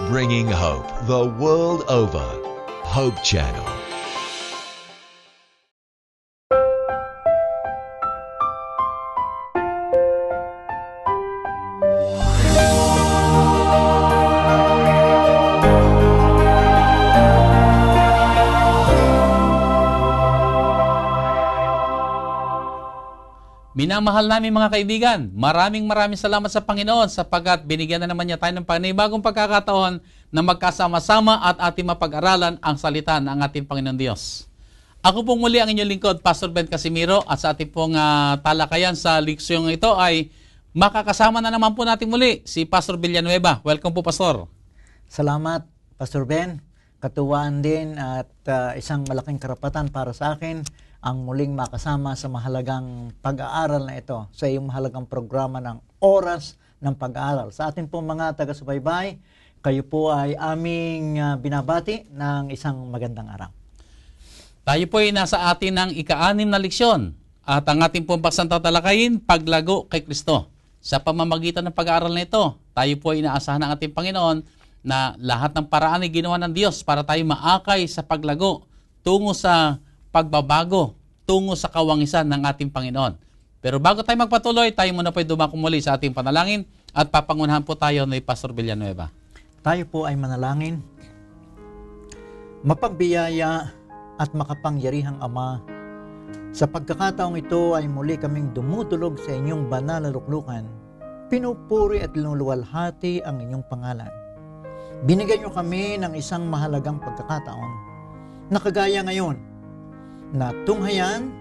Bringing hope the world over. Hope Channel. Minamahal namin mga kaibigan, maraming salamat sa Panginoon sapagkat binigyan na naman niya tayo ng panibagong pagkakataon na magkasama-sama at ating mapag-aralan ang salita ng ating Panginoon Diyos. Ako pong muli ang inyong lingkod, Pastor Ben Casimiro, at sa ating pong talakayan sa leksyong ito ay makakasama na naman po natin muli si Pastor Villanueva. Welcome po, Pastor. Salamat, Pastor Ben. Katuwaan din at isang malaking karapatan para sa akin ang muling makasama sa mahalagang pag-aaral na ito sa iyong mahalagang programa ng Oras ng Pag-aaral. Sa atin po mga taga-subaybay, kayo po ay aming binabati ng isang magandang araw. Tayo po ay nasa atin ng ika-6 na leksyon at ang ating pong paksang tatalakayin, paglago kay Kristo. Sa pamamagitan ng pag-aaral na ito, tayo po ay inaasahan ng ating Panginoon na lahat ng paraan ay ginawa ng Diyos para tayo maakay sa paglago tungo sa pagbabago, tungo sa kawangisan ng ating Panginoon. Pero bago tayo magpatuloy, tayo muna po ay dumako muli sa ating panalangin at papangunahan po tayo ni Pastor Villanueva. Tayo po ay manalangin. Mapagbiyaya at makapangyarihang Ama, sa pagkakataong ito ay muli kaming dumudulog sa inyong banal na luklukan. Pinupuri at linuluwalhati ang inyong pangalan. Binigyan niyo kami ng isang mahalagang pagkakataon na kagaya ngayon na tunghayan,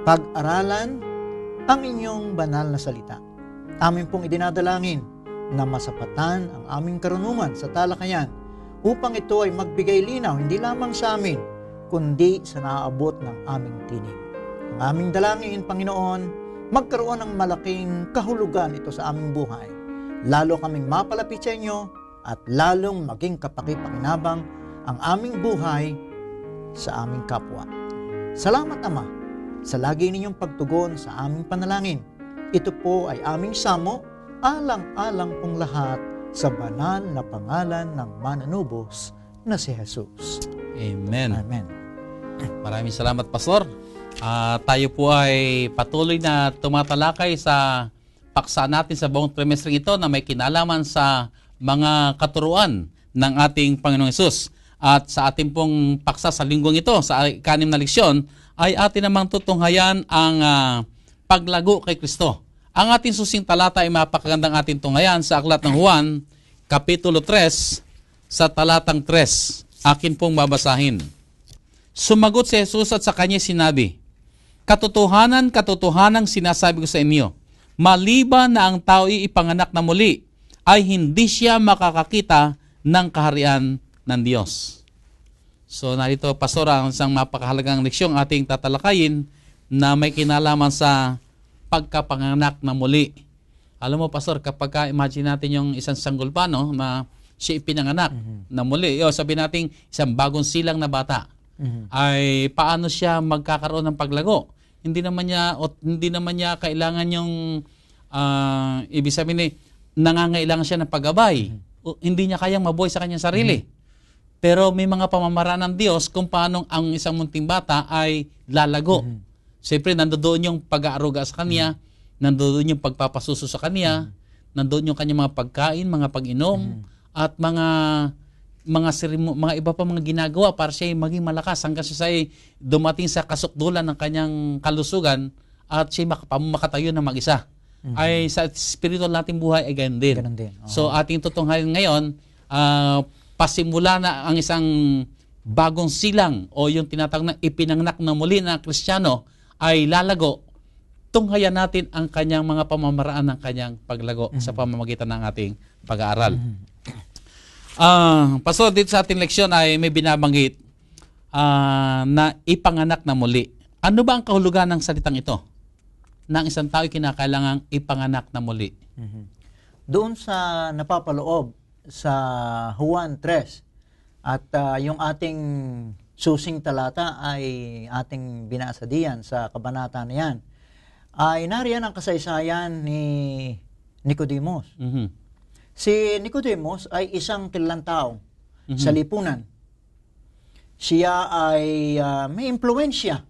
pag-aralan ang inyong banal na salita. Amin pong idinadalangin na masapatan ang aming karunungan sa talakayan upang ito ay magbigay linaw hindi lamang sa amin, kundi sa naaabot ng aming tinig. Ang aming dalangin, Panginoon, magkaroon ng malaking kahulugan ito sa aming buhay. Lalo kaming mapalapit sa inyo at lalong maging kapaki-pakinabang ang aming buhay sa aming kapwa. Salamat, Ama, sa lagi ninyong pagtugon sa aming panalangin. Ito po ay aming samo, alang-alang pong lahat sa banal na pangalan ng mananubos na si Jesus. Amen. Amen. Maraming salamat, Pastor. Tayo po ay patuloy na tumatalakay sa paksa natin sa buong trimestre ito na may kinalaman sa mga katuruan ng ating Panginoong Hesus. At sa ating pong paksa sa linggong ito, sa 6 na leksyon, ay atin namang tutunghayan ang paglago kay Kristo. Ang ating susing talata ay mapakagandang ating tunghayan sa Aklat ng Juan, Kapitulo 3, sa talatang 3. Akin pong babasahin. Sumagot si Jesus at sa kanya sinabi, Katotohanan, katotohanang sinasabi ko sa inyo, maliban na ang tao'y ipanganak na muli, ay hindi siya makakakita ng kaharian ng Diyos. So narito, Pastor, ang isang mapakahalagang leksyong ating tatalakayin na may kinalaman sa pagkapanganak na muli. Alam mo, Pastor, kapag imagine natin yung isang sanggulpano na siya ipinanganak na muli, sabi natin isang bagong silang na bata, ay paano siya magkakaroon ng paglago? Hindi naman niya kailangan yung ibig sabihin nangangailangan siya ng paggabay. Hindi niya kayang mabuhay sa kanyang sarili. Pero may mga pamamaraan ng Diyos kung paano ang isang munting bata ay lalago. Siyempre, nandoon yung pag-aaruga sa kanya, nandoon yung pagpapasuso sa kanya, nandoon yung kanyang mga pagkain, mga pag-inom, at mga iba pa mga ginagawa para siya maging malakas hanggang siya ay dumating sa kasukdulan ng kanyang kalusugan at siya makatayo na mag-isa. Ay sa spiritual nating buhay ay ganun din. So ating tutunghayan ngayon, pasimula na ang isang bagong silang o yung tinatawag na ipinanganak na muli na Kristiyano ay lalago. Tunghayan natin ang kanyang mga pamamaraan ng kanyang paglago sa pamamagitan ng ating pag-aaral. Pastor, dito sa ating leksyon ay may binabanggit na ipanganak na muli. Ano ba ang kahulugan ng salitang ito? Na ang isang tao kinakailangang ipanganak na muli. Doon sa napapaloob sa Juan 3 at yung ating susing talata ay ating binasa diyan sa kabanata na yan, ay nariyan ang kasaysayan ni Nicodemus. Si Nicodemus ay isang kilalang tao sa lipunan. Siya ay may impluwensya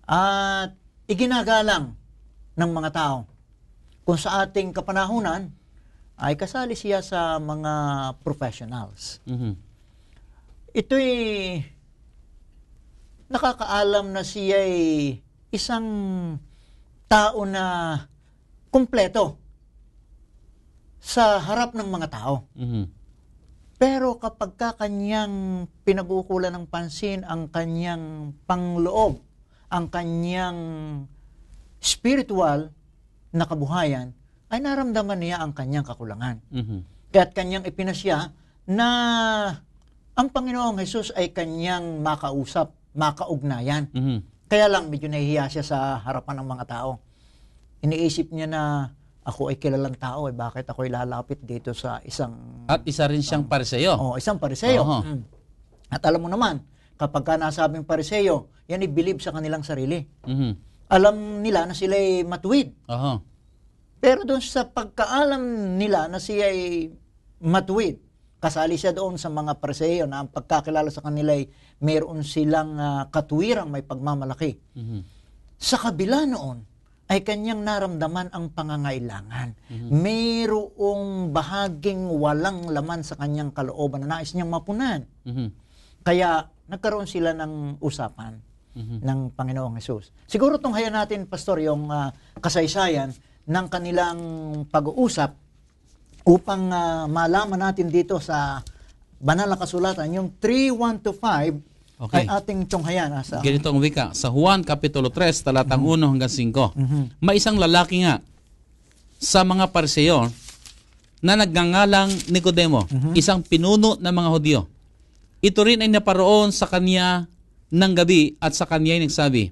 at iginagalang ng mga tao. Kung sa ating kapanahunan, ay kasali siya sa mga professionals. Ito'y nakakaalam na siya ay isang tao na kumpleto sa harap ng mga tao. Pero kapag kanyang pinag-uukulan ng pansin ang kanyang pangloob, ang kanyang spiritual na kabuhayan, ay naramdaman niya ang kanyang kakulangan. Kaya't kanyang ipinasya na ang Panginoong Hesus ay kanyang makausap, makaugnayan. Kaya lang medyo nahihiya siya sa harapan ng mga tao. Iniisip niya na ako ay kilalang tao, bakit ako ay lalapit dito sa isang... At isa rin siyang Pariseyo. Isang Pariseyo. At alam mo naman, kapag ka nasabing Pariseyo, yan i-believe sa kanilang sarili. Alam nila na sila ay matuwid. Pero doon sa pagkaalam nila na siya ay matuwid, kasali siya doon sa mga Pariseyo na ang pagkakilala sa kanila ay mayroon silang katuwirang may pagmamalaki. Sa kabila noon, ay kanyang naramdaman ang pangangailangan. Mayroong bahaging walang laman sa kanyang kalooban na nais niyang mapunan. Kaya nagkaroon sila ng usapan ng Panginoong Hesus. Siguro tunghayan natin, Pastor, yung kasaysayan ng kanilang pag-uusap upang malaman natin dito sa banal na kasulatan, yung 3:1-5, okay, ay ating tunghayan. Ganito ang wika. Sa Juan Kapitulo 3, talatang 1 hanggang 5. May isang lalaki nga sa mga Pariseyo na nagngangalang Nicodemo, isang pinuno ng mga Hudyo. Ito rin ay naparoon sa kanya ng gabi at sa kanya ay nagsabi,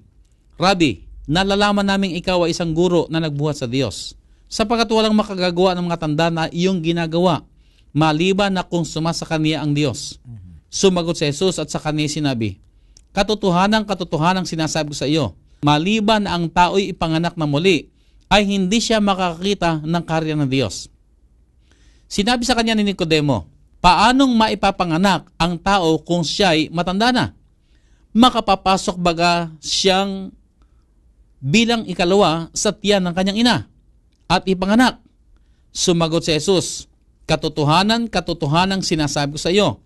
Rabbi, nalalaman naming ikaw ay isang guro na nagbuhat sa Diyos, sapagkat walang makagagawa ng mga tanda na iyong ginagawa, maliban na kung sumasa kanya ang Diyos. Sumagot si Jesus at sa kanya sinabi, katotohanang sinasabi ko sa iyo, maliban na ang tao'y ipanganak na muli, ay hindi siya makakakita ng kaharian ng Diyos. Sinabi sa kanya ni Nicodemo, paanong maipapanganak ang tao kung siya'y matanda na? Makapapasok baga siyang bilang ikalawa sa tiyan ng kanyang ina at ipanganak? Sumagot si Jesus, katotohanang sinasabi ko sa iyo,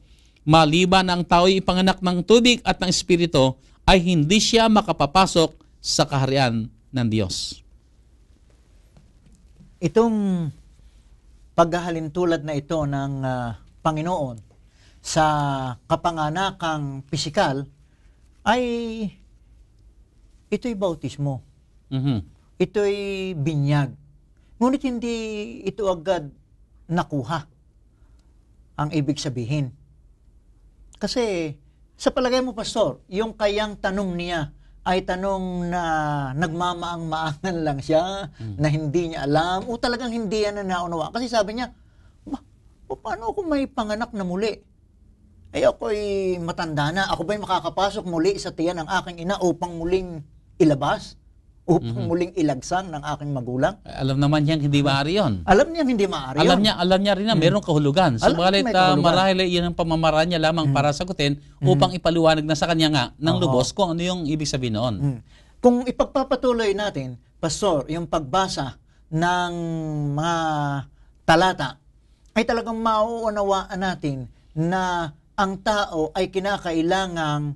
maliban na ang tao'y ipanganak ng tubig at ng Espiritu, ay hindi siya makapapasok sa kaharian ng Diyos. Itong paghahalintulad na ito ng Panginoon sa kapanganakang pisikal ay ito'y bautismo. Ito'y binyag. Ngunit hindi ito agad nakuha ang ibig sabihin. Kasi sa palagay mo, Pastor, yung kayang tanong niya ay tanong na nagmamaang-maangan lang siya, na hindi niya alam, o talagang hindi yan na naunawa. Kasi sabi niya, paano ako may panganak na muli? Ay ako'y matanda na, ako ba'y makakapasok muli sa tiyan ng aking ina upang muling ilabas? Upang muling ilagsang ng aking magulang? Alam naman niyang hindi maaari yun. Alam niya hindi maaari yun. Alam niya rin na mayroong kahulugan. Subalit marahil yan ang pamamaraan niya lamang para sagutin upang ipaliwanag na sa kanya nga ng lubos kung ano yung ibig sabihin noon. Kung ipagpapatuloy natin, Pastor, yung pagbasa ng mga talata, ay talagang mauunawaan natin na ang tao ay kinakailangang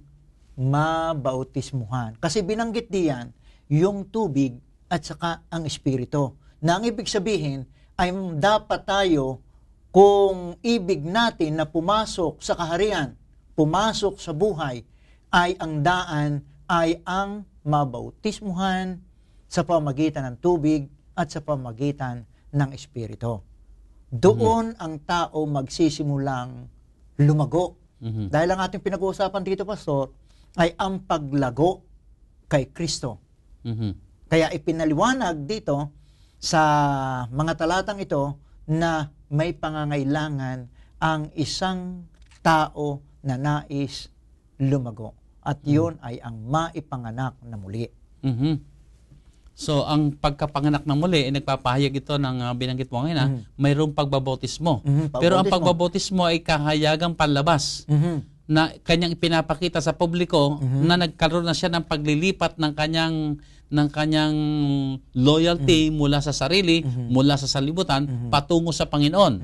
mabautismuhan. Kasi binanggit diyan yung tubig at saka ang Espiritu. Na ang ibig sabihin ay dapat tayo, kung ibig natin na pumasok sa kaharian, pumasok sa buhay, ay ang daan ay ang mabautismuhan sa pamagitan ng tubig at sa pamagitan ng Espiritu. Doon ang tao magsisimulang lumago. Dahil ang ating pinag-uusapan dito, Pastor, ay ang paglago kay Kristo. Kaya ipinaliwanag dito sa mga talatang ito na may pangangailangan ang isang tao na nais lumago. At yun ay ang maipanganak na muli. So, ang pagkapanganak na muli, nagpapahayag ito ng binanggit mo ngayon, mayroong pagbabautismo. Pero ang pagbabautismo ay kahayagang panlabas na kanyang ipinapakita sa publiko na nagkaroon na siya ng paglilipat ng kanyang loyalty mula sa sarili, mula sa sanlibutan, patungo sa Panginoon.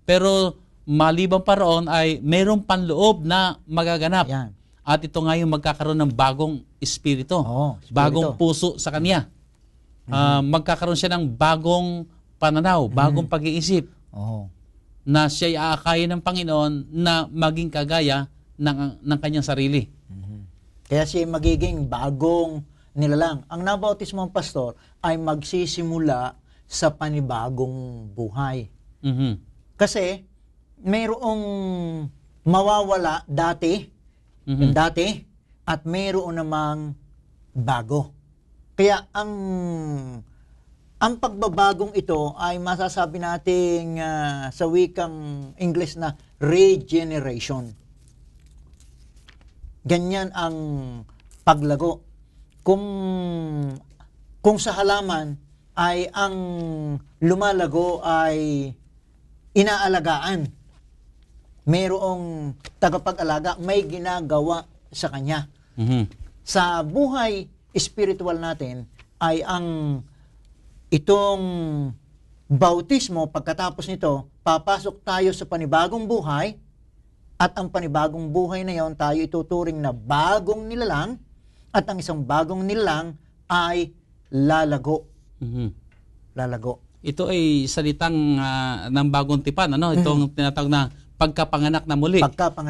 Pero maliban pa roon ay mayroong panloob na magaganap. Yan. At ito nga yung magkakaroon ng bagong espiritu, Espiritu. bagong puso sa kanya. Magkakaroon siya ng bagong pananaw, bagong pag-iisip na siya'y aakayin ng Panginoon na maging kagaya ng kanyang sarili. Kaya siya magiging bagong nilalang. Ang nabautismo ng pastor ay magsisimula sa panibagong buhay. Kasi mayroong mawawala dati, yung dati, at mayroon namang bago. Kaya ang pagbabagong ito ay masasabi nating sa wikang English na regeneration. Ganyan ang paglago. Kung sa halaman ay ang lumalago ay inaalagaan, mayroong tagapag-alaga, may ginagawa sa kanya. Sa buhay spiritual natin ay itong bautismo, pagkatapos nito, papasok tayo sa panibagong buhay, at ang panibagong buhay na yon tayo ituturing na bagong nilalang, at ang isang bagong nilalang ay lalago. Lalago. Ito ay salitang ng bagong tipan, itong tinatawag na pagkapanganak na muli.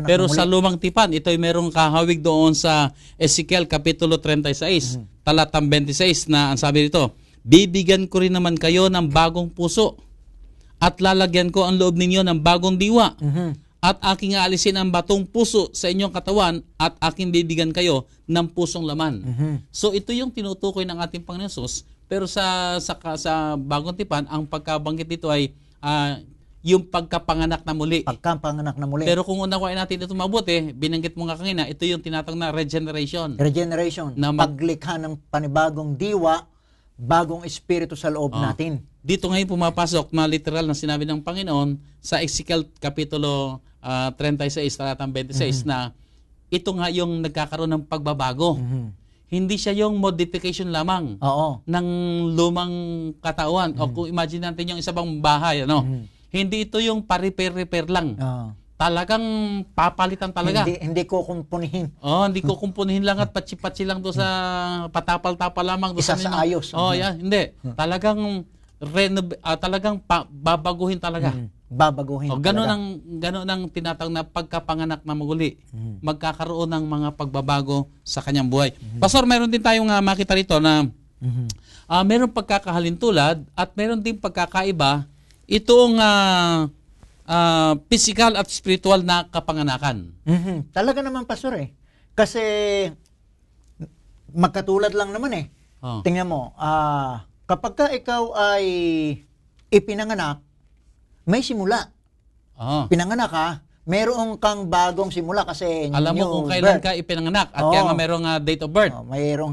Pero sa lumang tipan, ito ay merong kahawig doon sa Ezekiel Kapitulo 36, talatang 26 na ang sabi nito, bibigyan ko rin naman kayo ng bagong puso at lalagyan ko ang loob ninyo ng bagong diwa at aking aalisin ang batong puso sa inyong katawan at aking bibigyan kayo ng pusong laman. So ito yung tinutukoy ng ating Panginoon Jesus, pero sa bagong tipan, ang pagkabanggit dito ay yung pagkapanganak na muli. Pagkapanganak na muli. Pero kung unawain natin ito mabuti, binanggit mo nga kanina, ito yung tinatawag na regeneration. Regeneration. Paglikha ng panibagong diwa, bagong espiritu sa loob natin. Dito ngayon pumapasok na literal na sinabi ng Panginoon sa Ezekiel Kapitulo 36, talatang 26 na ito nga yung nagkakaroon ng pagbabago. Hindi siya yung modification lamang ng lumang katawan. O kung imagine natin yung isa bang bahay, hindi ito yung pa-repair lang. Talagang papalitan talaga. Hindi ko kumpunihin. Hindi ko kumpunihin lang at patsi-patsi lang doon sa patapal-tapal lamang. Isa sa ayos. Hindi. Talagang babaguhin talaga. Babaguhin talaga. Ganun ang tinatawag na pagkapanganak na muli. Magkakaroon ng mga pagbabago sa kanyang buhay. Pastor, meron din tayong makita rito na meron pagkakahalintulad at meron din pagkakaiba itong physical at spiritual na kapanganakan. Talaga naman, Pastor Kasi magkatulad lang naman Tingnan mo, kapag ka ikaw ay ipinanganak, may simula. Pinanganak ka, meron kang bagong simula kasi alam mo kung kailan ka ipinanganak at kaya nga merong date of birth.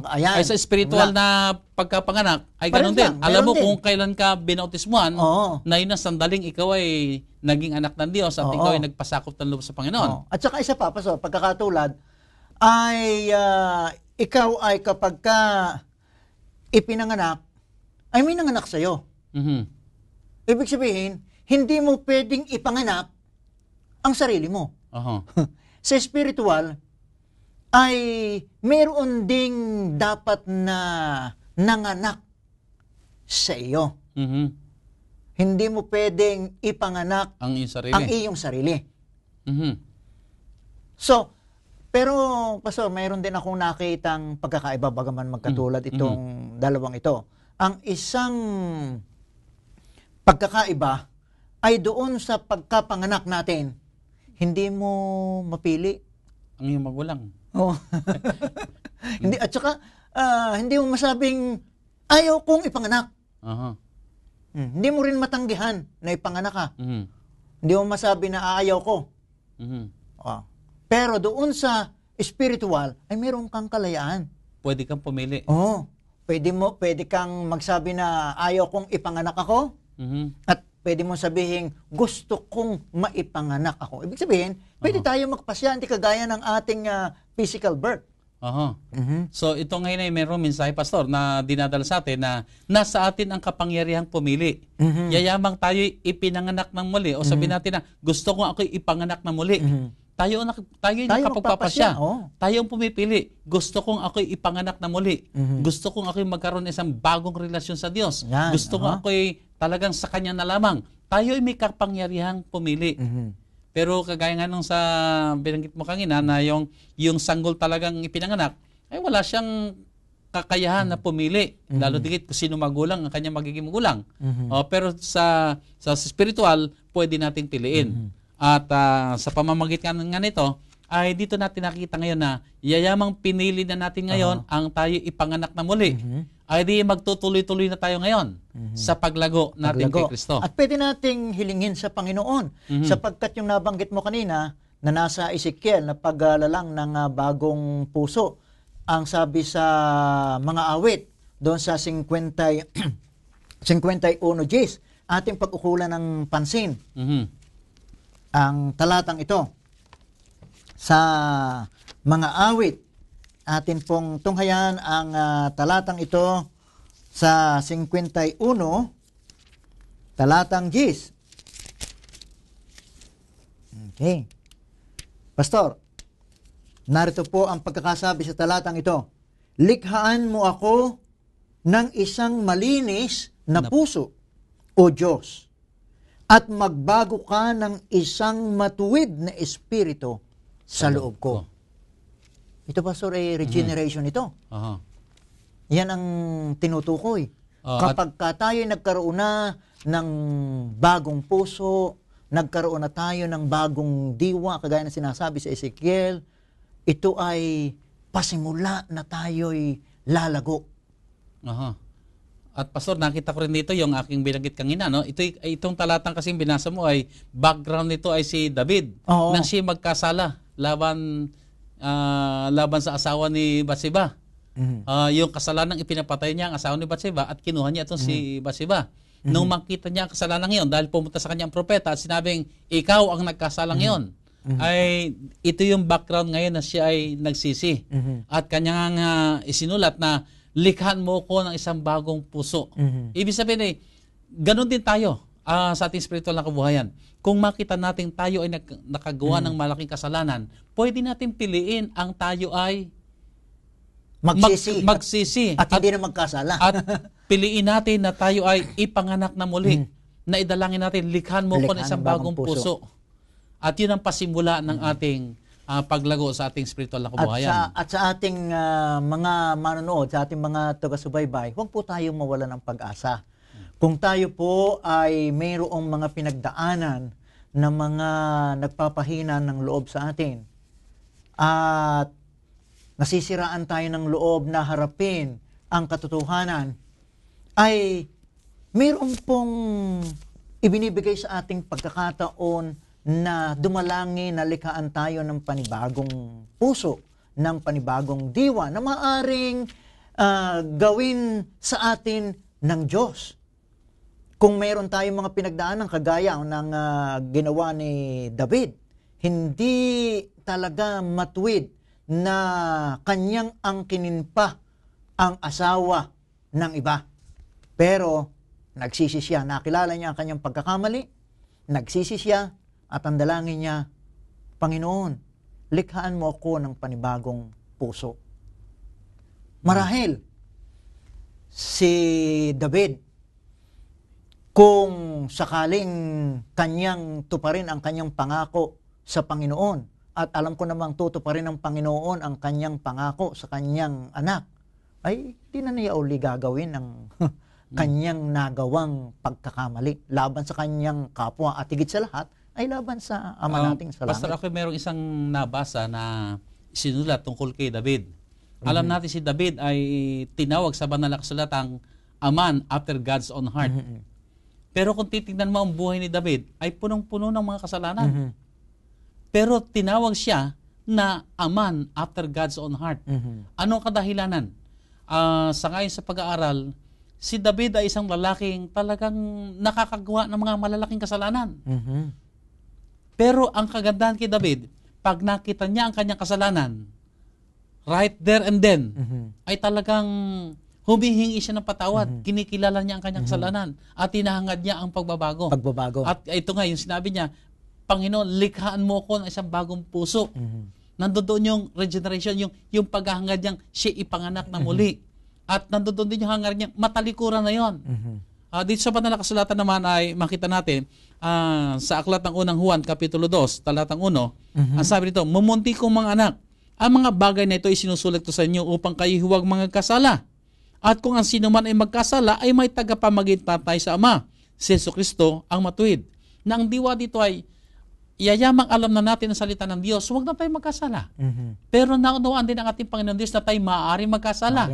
Ayan. Ay sa spiritual na pagkapanganak ay ganoon din. Alam mo kung kailan ka binautismuhan na yun ang sandaling ikaw ay naging anak ng Diyos at ikaw ay nagpasakop ng loob sa Panginoon. At saka isa pa, Pastor, pagkakatulad ay ikaw ay kapag ka ipinanganak, ay may nanganak sa'yo. Ibig sabihin, hindi mo pwedeng ipanganak ang sarili mo. Sa spiritual, ay meron ding dapat na nanganak sa iyo. Hindi mo pwedeng ipanganak ang iyong sarili. So, pero Pastor, mayroon din akong nakitang pagkakaiba bagaman magkatulad itong dalawang ito. Ang isang pagkakaiba ay doon sa pagkapanganak natin, hindi mo mapili ang iyong magulang. Hindi, at saka hindi mo masabing ayaw kong ipanganak. Hindi mo rin matanggihan na ipanganak ka. Hindi mo masabi na ayaw ko. Pero doon sa spiritual ay meron kang kalayaan. Pwede kang pumili. pwede kang magsabi na ayaw kong ipanganak ako. At pwede mong sabihin, gusto kong maipanganak ako. Ibig sabihin, pwede tayo magpasya, hindi kagaya ng ating physical birth. So ito ngayon ay mayroong mensahe, Pastor, na dinadala sa atin na nasa atin ang kapangyarihang pumili. Yayamang tayo ipinanganak ng muli o sabihin natin na gusto ko ako'y ipanganak ng muli. Tayo nakapagpapasya. Tayo ang pumipili. Gusto kong ako'y ipanganak na muli. Gusto kong ako'y magkaroon ng isang bagong relasyon sa Diyos. Gusto kong ako'y talagang sa Kanya na lamang. Tayo ay may kapangyarihang pumili. Pero kagaya nga nung sa binanggit mo kanina na yung sanggol talagang ipinanganak, ay wala siyang kakayahan na pumili. Lalo digit kung sino magulang ang kanyang magiging magulang. Pero sa spiritual, pwede nating piliin. At sa pamamagitan nga nito, ay dito natin nakikita ngayon na yayamang pinili na natin ngayon ang tayo ipanganak na muli. Ay di magtutuloy-tuloy na tayo ngayon sa paglago natin kay Kristo. At pwede nating hilingin sa Panginoon sapagkat yung nabanggit mo kanina na nasa Ezekiel na paglalalang ng bagong puso. Ang sabi sa mga awit doon sa 51 Gs, ating pag-ukulan ng pansin. Ang talatang ito sa mga awit, atin pong tunghayan ang talatang ito sa 51, talatang Gs. Okay. Pastor, narito po ang pagkakasabi sa talatang ito. Likhaan mo ako ng isang malinis na puso, O Diyos, at magbago ka ng isang matuwid na espiritu sa loob ko. Ito, Pastor, ay regeneration ito. Yan ang tinutukoy. Kapag tayo nagkaroon na ng bagong puso, nagkaroon na tayo ng bagong diwa, kagaya na sinasabi sa Ezekiel, ito ay pasimula na tayo'y lalago. At Pastor, nakita ko rin dito yung aking binanggit kanina, no? Itong talatang kasing binasa mo ay background nito ay si David. Nang siya magkasala laban sa asawa ni Bathsheba. Yung kasalanan ipinapatay niya ang asawa ni Bathsheba at kinuha niya itong si Bathsheba. Nung makita niya ang kasalanan ngayon dahil pumunta sa kanya ang propeta at sinabing, ikaw ang nagkasalang ngayon, ay ito yung background ngayon na siya ay nagsisi. At kanyang isinulat na likhan mo ko ng isang bagong puso. Ibig sabihin ay, ganun din tayo sa ating spiritual na kabuhayan. Kung makita natin tayo ay nakagawa ng malaking kasalanan, pwede natin piliin ang tayo ay magsisi. At hindi na magkasala. At piliin natin na tayo ay ipanganak na muli. Na idalangin natin, likhan mo ko ng isang bagong puso. At yun ang pasimula ng ating paglago sa ating spiritual na kabuhayan. At sa ating mga manonood, sa ating mga taga-subaybay, huwag po tayong mawala ng pag-asa. Kung tayo po ay mayroong mga pinagdaanan na mga nagpapahina ng loob sa atin, at nasisiraan tayo ng loob na harapin ang katotohanan, ay mayroon pong ibinibigay sa ating pagkakataon na dumalangin na likhaan tayo ng panibagong puso, ng panibagong diwa na maaring gawin sa atin ng Diyos. Kung mayroon tayong mga pinagdaanan kagaya ng ginawa ni David, hindi talaga matuwid na kanyang angkinin pa ang asawa ng iba. Pero nagsisi siya, nakilala niya ang kanyang pagkakamali, nagsisi siya, at ang dalangin niya, Panginoon, likhaan mo ako ng panibagong puso. Marahil, si David, kung sakaling kanyang tuparin ang kanyang pangako sa Panginoon, at alam ko namang tutuparin ng Panginoon ang kanyang pangako sa kanyang anak, ay di na niya uli gagawin ang kanyang nagawang pagkakamali laban sa kanyang kapwa at higit sa lahat, ay laban sa Ama nating sa langit. Pastor, ako mayroong isang nabasa na sinulat tungkol kay David. Alam natin si David ay tinawag sa banal na kasulatang a man after God's own heart. Pero kung titignan mo ang buhay ni David, ay punong-puno ng mga kasalanan. Pero tinawag siya na a man after God's own heart. Anong kadahilanan? sa ngayon sa pag-aaral, si David ay isang lalaking talagang nakakagawa ng mga malalaking kasalanan. Pero ang kagandahan kay David, pag nakita niya ang kanyang kasalanan, right there and then, ay talagang humihingi siya ng patawad. Kinikilala niya ang kanyang kasalanan at hinahangad niya ang pagbabago. At ito nga, yung sinabi niya, Panginoon, likhaan mo ko ng isang bagong puso. Nandoon yung regeneration, yung paghahangad niyang siya ipanganak na muli. At nandoon din yung hangar niyang matalikuran na yon. Dito sa banal na kasulatan naman ay makita natin sa aklat ng unang Juan, Kapitulo 2, talatang 1, ang sabi nito, "Mumunti kong mga anak, ang mga bagay na ito ay sinusulat ko sa inyo upang kayo huwag mga kasala. At kung ang sino man ay magkasala, ay may tagapamagitan sa Ama, si Jesucristo ang matuwid." Na ang diwa dito ay, yayamang alam na natin ang salita ng Diyos, huwag na tayo magkasala. Pero naunawaan din ang ating Panginoon Diyos na tayo maaari magkasala.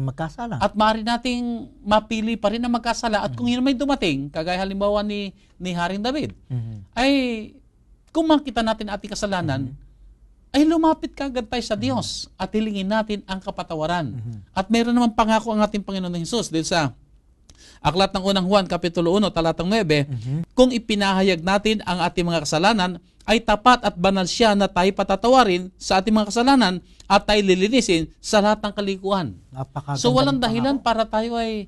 At maaari nating mapili pa rin na magkasala. At kung yun may dumating, kagaya halimbawa ni Haring David, ay kung makita natin ating kasalanan, ay lumapit kagad tayo sa Diyos at hilingin natin ang kapatawaran. At mayroon naman pangako ang ating Panginoon ng Jesus dito sa aklat ng unang Juan, Kapitulo 1, talatang 9, kung ipinahayag natin ang ating mga kasalanan, ay tapat at banal siya na tayo patatawarin sa ating mga kasalanan at tayo lilinisin sa lahat ng kalikuan. So walang dahilan para tayo ay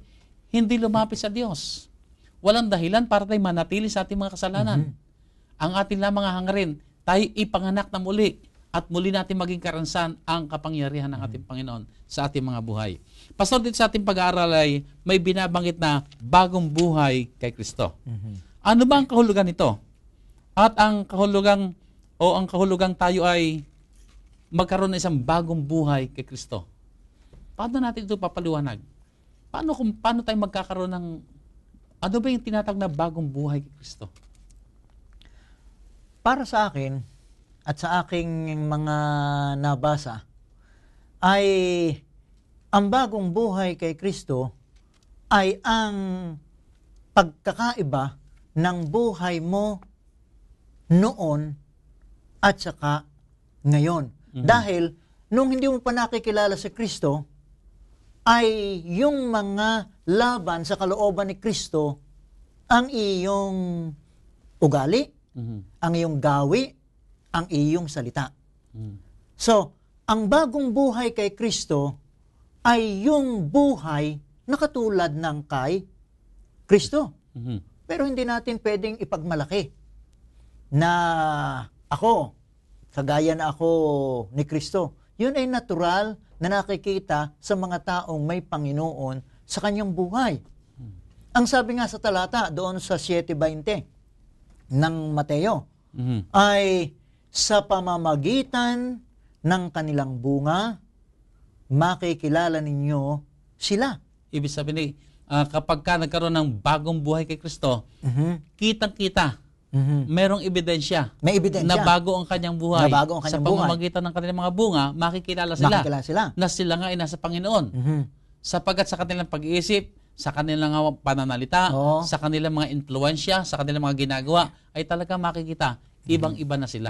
hindi lumapit sa Diyos. Walang dahilan para tayo manatili sa ating mga kasalanan. Ang ating lamang hangarin, tayo ipanganak na muli at muli natin maging karansan ang kapangyarihan ng ating Panginoon sa ating mga buhay. Pastor, dito sa ating pag-aaral ay may binabanggit na bagong buhay kay Kristo. Ano ba ang kahulugan nito? At ang kahulugang tayo ay magkaroon ng isang bagong buhay kay Kristo. Paano natin ito papaliwanag? Paano tayo magkakaroon ng, ano ba yung tinatawag na bagong buhay kay Kristo? Para sa akin, at sa aking mga nabasa, ay ang bagong buhay kay Kristo ay ang pagkakaiba ng buhay mo noon at saka ngayon. Dahil nung hindi mo pa nakikilala si Kristo, ay yung mga laban sa kalooban ni Kristo ang iyong ugali, ang iyong gawi, ang iyong salita. So, ang bagong buhay kay Kristo ay yung buhay na katulad ng kay Kristo. Pero hindi natin pwedeng ipagmalaki na ako, kagaya na ako ni Kristo. Yun ay natural na nakikita sa mga taong may Panginoon sa kanyang buhay. Ang sabi nga sa talata doon sa 7:20 ng Mateo, ay sa pamamagitan ng kanilang bunga, makikilala ninyo sila. Ibig sabihin, kapag ka nagkaroon ng bagong buhay kay Kristo, kitang-kita, merong ebidensya, May ebidensya na bago ang kanyang buhay. Sa buhay. pamamagitan ng kanilang mga bunga, makikilala sila. Na sila nga ay nasa Panginoon. Sapagkat sa kanilang pag-iisip, sa kanilang pananalita, sa kanilang mga influensya, sa kanilang mga ginagawa, ay talaga makikita, ibang-iba na sila.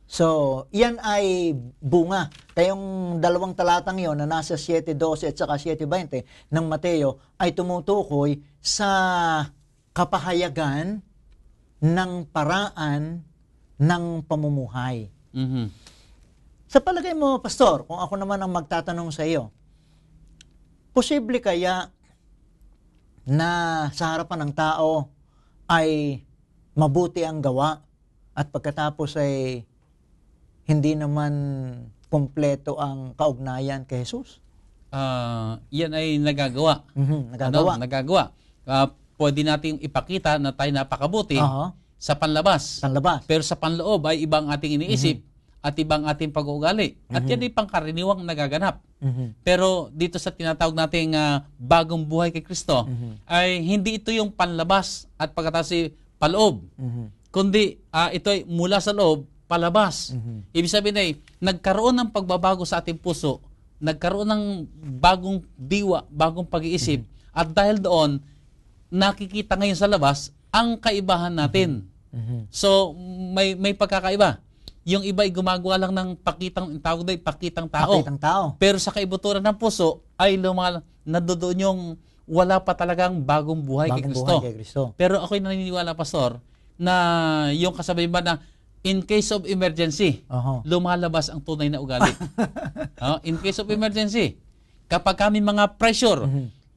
So, yan ay bunga. Kayong dalawang talatang yon na nasa 7:12 at saka 7:20 ng Mateo ay tumutukoy sa kapahayagan ng paraan ng pamumuhay. Sa palagay mo, Pastor, kung ako naman ang magtatanong sa iyo, posible kaya na sa harapan ng tao ay mabuti ang gawa at pagkatapos ay hindi naman kompleto ang kaugnayan kay Jesus? Yan ay nagagawa. Nagagawa. Pwede natin ipakita na tayo napakabuti sa panlabas. Pero sa panloob ay ibang ating iniisip at ibang ating pag-uugali. At yan ay pangkaraniwang nagaganap. Pero dito sa tinatawag nating bagong buhay kay Kristo, ay hindi ito yung panlabas at pagkatapos paloob. Kundi ito ay mula sa loob, palabas. Ibig sabihin ay nagkaroon ng pagbabago sa ating puso, nagkaroon ng bagong diwa, bagong pag-iisip, at dahil doon, nakikita ngayon sa labas ang kaibahan natin. So, may pagkakaiba. Yung iba ay gumagawa lang ng pakitang tao. Pakitang tao. Pero sa kaibuturan ng puso ay nandoon yung wala pa talagang bagong buhay kay Bagong Kristo. buhay kay Kristo. Pero ako'y naniniwala, Pastor, na yung kasabay ba na in case of emergency, Oho. lumalabas ang tunay na ugali. In case of emergency, kapag kami mga pressure,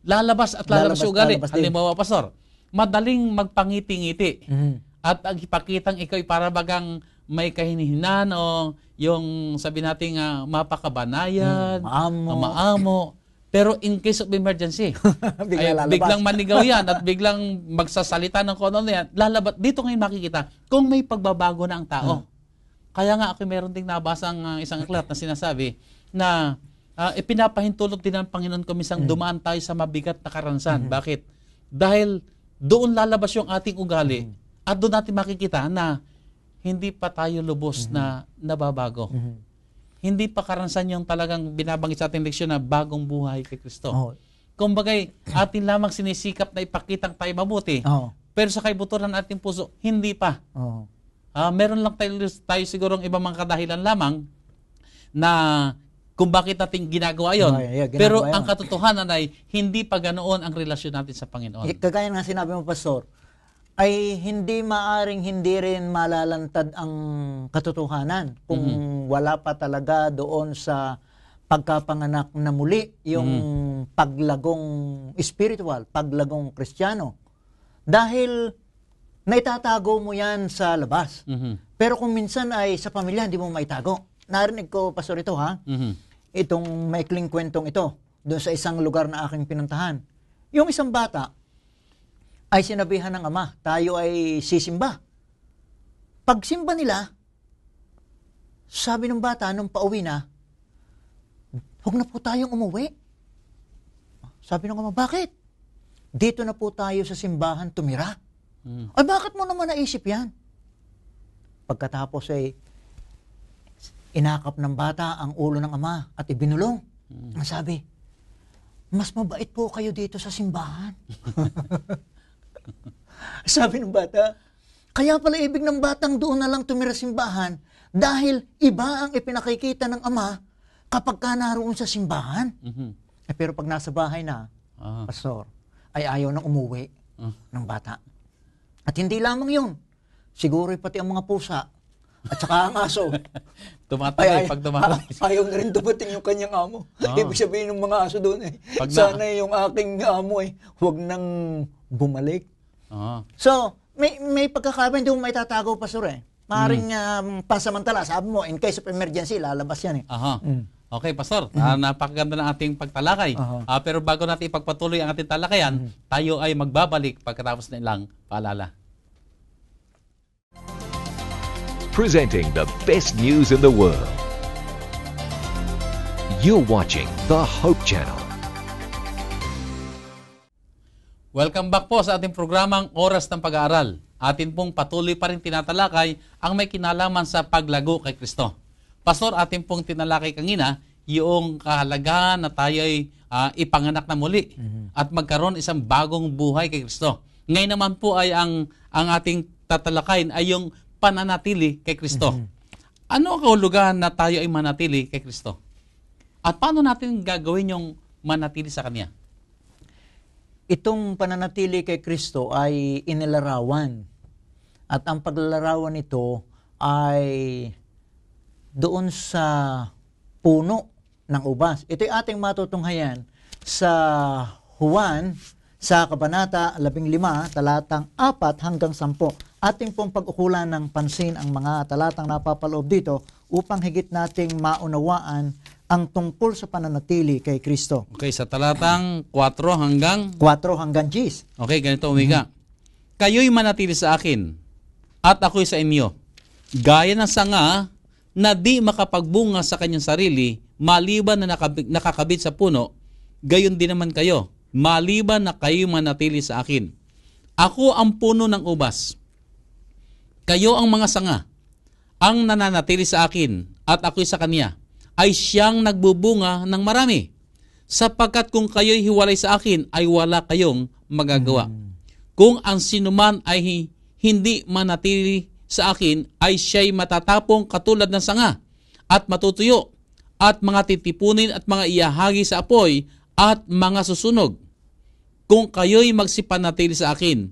lalabas yung ugali. Lalabas din. Halimbawa, Pastor, madaling magpangiti-ngiti. Mhm. At ang ipakitang ikaw para bagang may kahinihinan o yung sabi natin mapakabanayan, maamo. Pero in case of emergency, biglang manigaw yan at biglang magsasalita ng kung ano yan, lalabat. Dito ngayon makikita kung may pagbabago na ang tao. Kaya nga ako meron ding nabasang isang aklat na sinasabi na ipinapahintulot din ng Panginoon kung minsan dumaan tayo sa mabigat na karansan. Bakit? Dahil doon lalabas yung ating ugali at doon natin makikita na hindi pa tayo lubos na nababago. Hindi pa karansan yung talagang binabanggit sa ating leksyon na bagong buhay kay Kristo. Oh. Kumbagay, atin lamang sinisikap na ipakitang tayo mabuti. Oh. Pero sa kaibuturan ng ating puso, hindi pa. Oh. Meron lang tayo sigurong ibang mga kadahilan lamang na kung bakit natin ginagawa yon. Pero ang katotohanan ay hindi pa ganoon ang relasyon natin sa Panginoon. Kagaya nga sinabi mo, Pastor, ay hindi maaring hindi rin malalantad ang katotohanan kung wala pa talaga doon sa pagkapanganak na muli yung paglagong spiritual, paglagong Kristiyano. Dahil naitatago mo yan sa labas. Pero kung minsan ay sa pamilya, hindi mo maitago. Narinig ko, Pastor, ito itong maikling kwentong ito doon sa isang lugar na aking pinuntahan. Yung isang bata ay sinabihan ng ama, tayo ay sisimba. Pagsimba nila, sabi ng bata nung pauwi na, huwag na po tayong umuwi. Sabi ng ama, bakit? Dito na po tayo sa simbahan tumira. Ay, bakit mo naman naisip yan? Pagkatapos ay inakap ng bata ang ulo ng ama at ibinulong. Ang sabi, mas mabait po kayo dito sa simbahan. Sabi ng bata, kaya pala ibig ng batang doon na lang tumira simbahan dahil iba ang ipinakikita ng ama kapag ka naroon sa simbahan. Pero pag nasa bahay na, Pastor, ay ayaw nang umuwi ng bata. At hindi lamang yun, siguro pati ang mga pusa at saka ang aso. Tumatay pag tumatay. Ayaw na rin dumating yung kanyang amo. Ibig sabihin ng mga aso doon sana yung aking amo huwag nang bumalik. So, may pagkakabay, hindi mo may tatago, Pastor Maring pansamantala, sabi mo, in case of emergency, lalabas yan Okay, Pastor, napakaganda ng ating pagtalakay. Pero bago natin ipagpatuloy ang ating talakayan, tayo ay magbabalik pagkatapos na ilang paalala. Presenting the best news in the world. You're watching the Hope Channel. Welcome back po sa ating programang Oras ng Pag-aaral. Atin pong patuloy pa rin tinatalakay ang may kinalaman sa paglago kay Kristo. Pastor, atin pong tinalakay kanina yung kahalagahan na tayo ay ipanganak na muli at magkaroon isang bagong buhay kay Kristo. Ngayon naman po ay ang ating tatalakayin ay yung pananatili kay Kristo. Ano ang kahulugan na tayo ay manatili kay Kristo? At paano natin gagawin yung manatili sa Kanya? Itong pananatili kay Kristo ay inilarawan. At ang paglalarawan nito ay doon sa puno ng ubas. Ito'y ating matutunghayan sa Juan, sa Kabanata 15, talatang 4 hanggang 10. Ating pong pag-ukulan ng pansin ang mga talatang napapaloob dito upang higit nating maunawaan ang tungkol sa pananatili kay Kristo. Okay, sa talatang 4 hanggang 10. Okay, ganito umiga. Kayo'y manatili sa akin at ako'y sa inyo. Gaya ng sanga na di makapagbunga sa kanyang sarili, maliban na nakakabit sa puno, gayon din naman kayo, maliban na kayo'y manatili sa akin. Ako ang puno ng ubas. Kayo ang mga sanga. Ang nananatili sa akin at ako'y sa kanya ay siyang nagbubunga ng marami. Sapagkat kung kayo'y hiwalay sa akin, ay wala kayong magagawa. Kung ang sinuman ay hindi manatili sa akin ay siya'y matatapong katulad ng sanga at matutuyo at mga titipunin at mga iahagi sa apoy at mga susunog. Kung kayo'y magsipanatili sa akin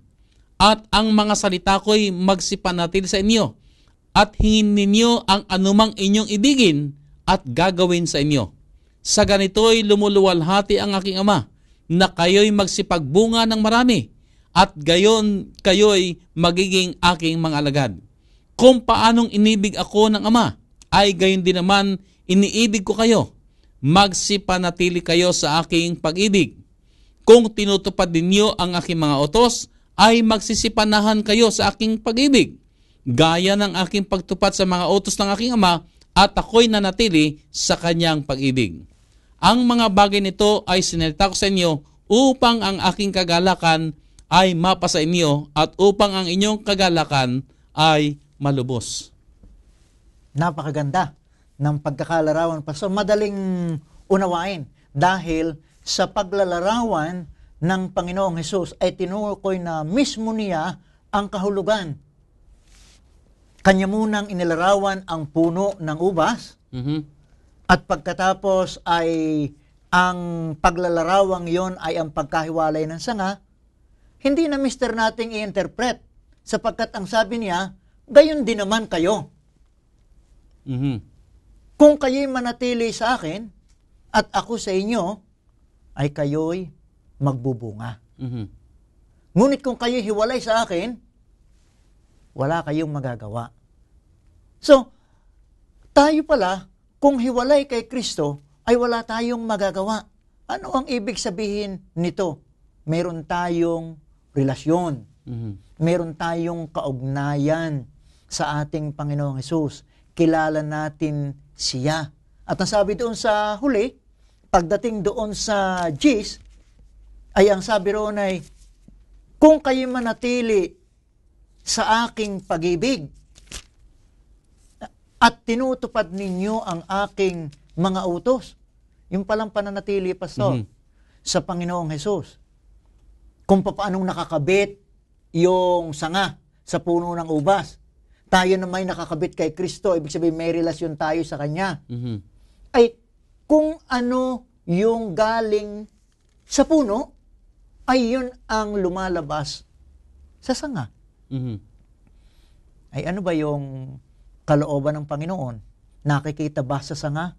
at ang mga salita ko'y magsipanatili sa inyo at hingin ninyo ang anumang inyong ibigin at gagawin sa inyo. Sa ganito'y lumuluwalhati ang aking Ama na kayo'y magsipagbunga ng marami at gayon kayo'y magiging aking mga alagad. Kung paanong inibig ako ng Ama, ay gayon din naman iniibig ko kayo. Magsipanatili kayo sa aking pag-ibig. Kung tinutupad ninyo ang aking mga utos, ay magsisipanahan kayo sa aking pag-ibig. Gaya ng aking pagtupad sa mga utos ng aking Ama, at ako'y nanatili sa kanyang pag-ibig. Ang mga bagay nito ay sinalita ko sa inyo upang ang aking kagalakan ay mapasa inyo at upang ang inyong kagalakan ay malubos. Napakaganda ng pagkakalarawan, Pastor. Madaling unawain dahil sa paglalarawan ng Panginoong Hesus ay tinukoy na mismo niya ang kahulugan. Kanya munang inilarawan ang puno ng ubas, at pagkatapos ay ang paglalarawang yon ay ang pagkahiwalay ng sanga. Hindi na mister nating i-interpret sapagkat ang sabi niya, gayon din naman kayo. Kung kayo'y manatili sa akin at ako sa inyo, ay kayo'y magbubunga. Ngunit kung kayo'y hiwalay sa akin, wala kayong magagawa. So, tayo pala, kung hiwalay kay Kristo, ay wala tayong magagawa. Ano ang ibig sabihin nito? Meron tayong relasyon. Meron tayong kaugnayan sa ating Panginoong Hesus. Kilala natin siya. At ang sabi doon sa huli, pagdating doon sa Gis, ay ang sabi roon ay, kung kayo manatili sa aking pag-ibig at tinutupad ninyo ang aking mga utos. Yung palang pananatili, Pastor, sa Panginoong Hesus. Kung paanong nakakabit yung sanga sa puno ng ubas. Tayo na may nakakabit kay Kristo, ibig sabihin may relasyon tayo sa Kanya. Ay kung ano yung galing sa puno, ay yun ang lumalabas sa sanga. Ay ano ba yung kalooban ng Panginoon? Nakikita ba sa sanga?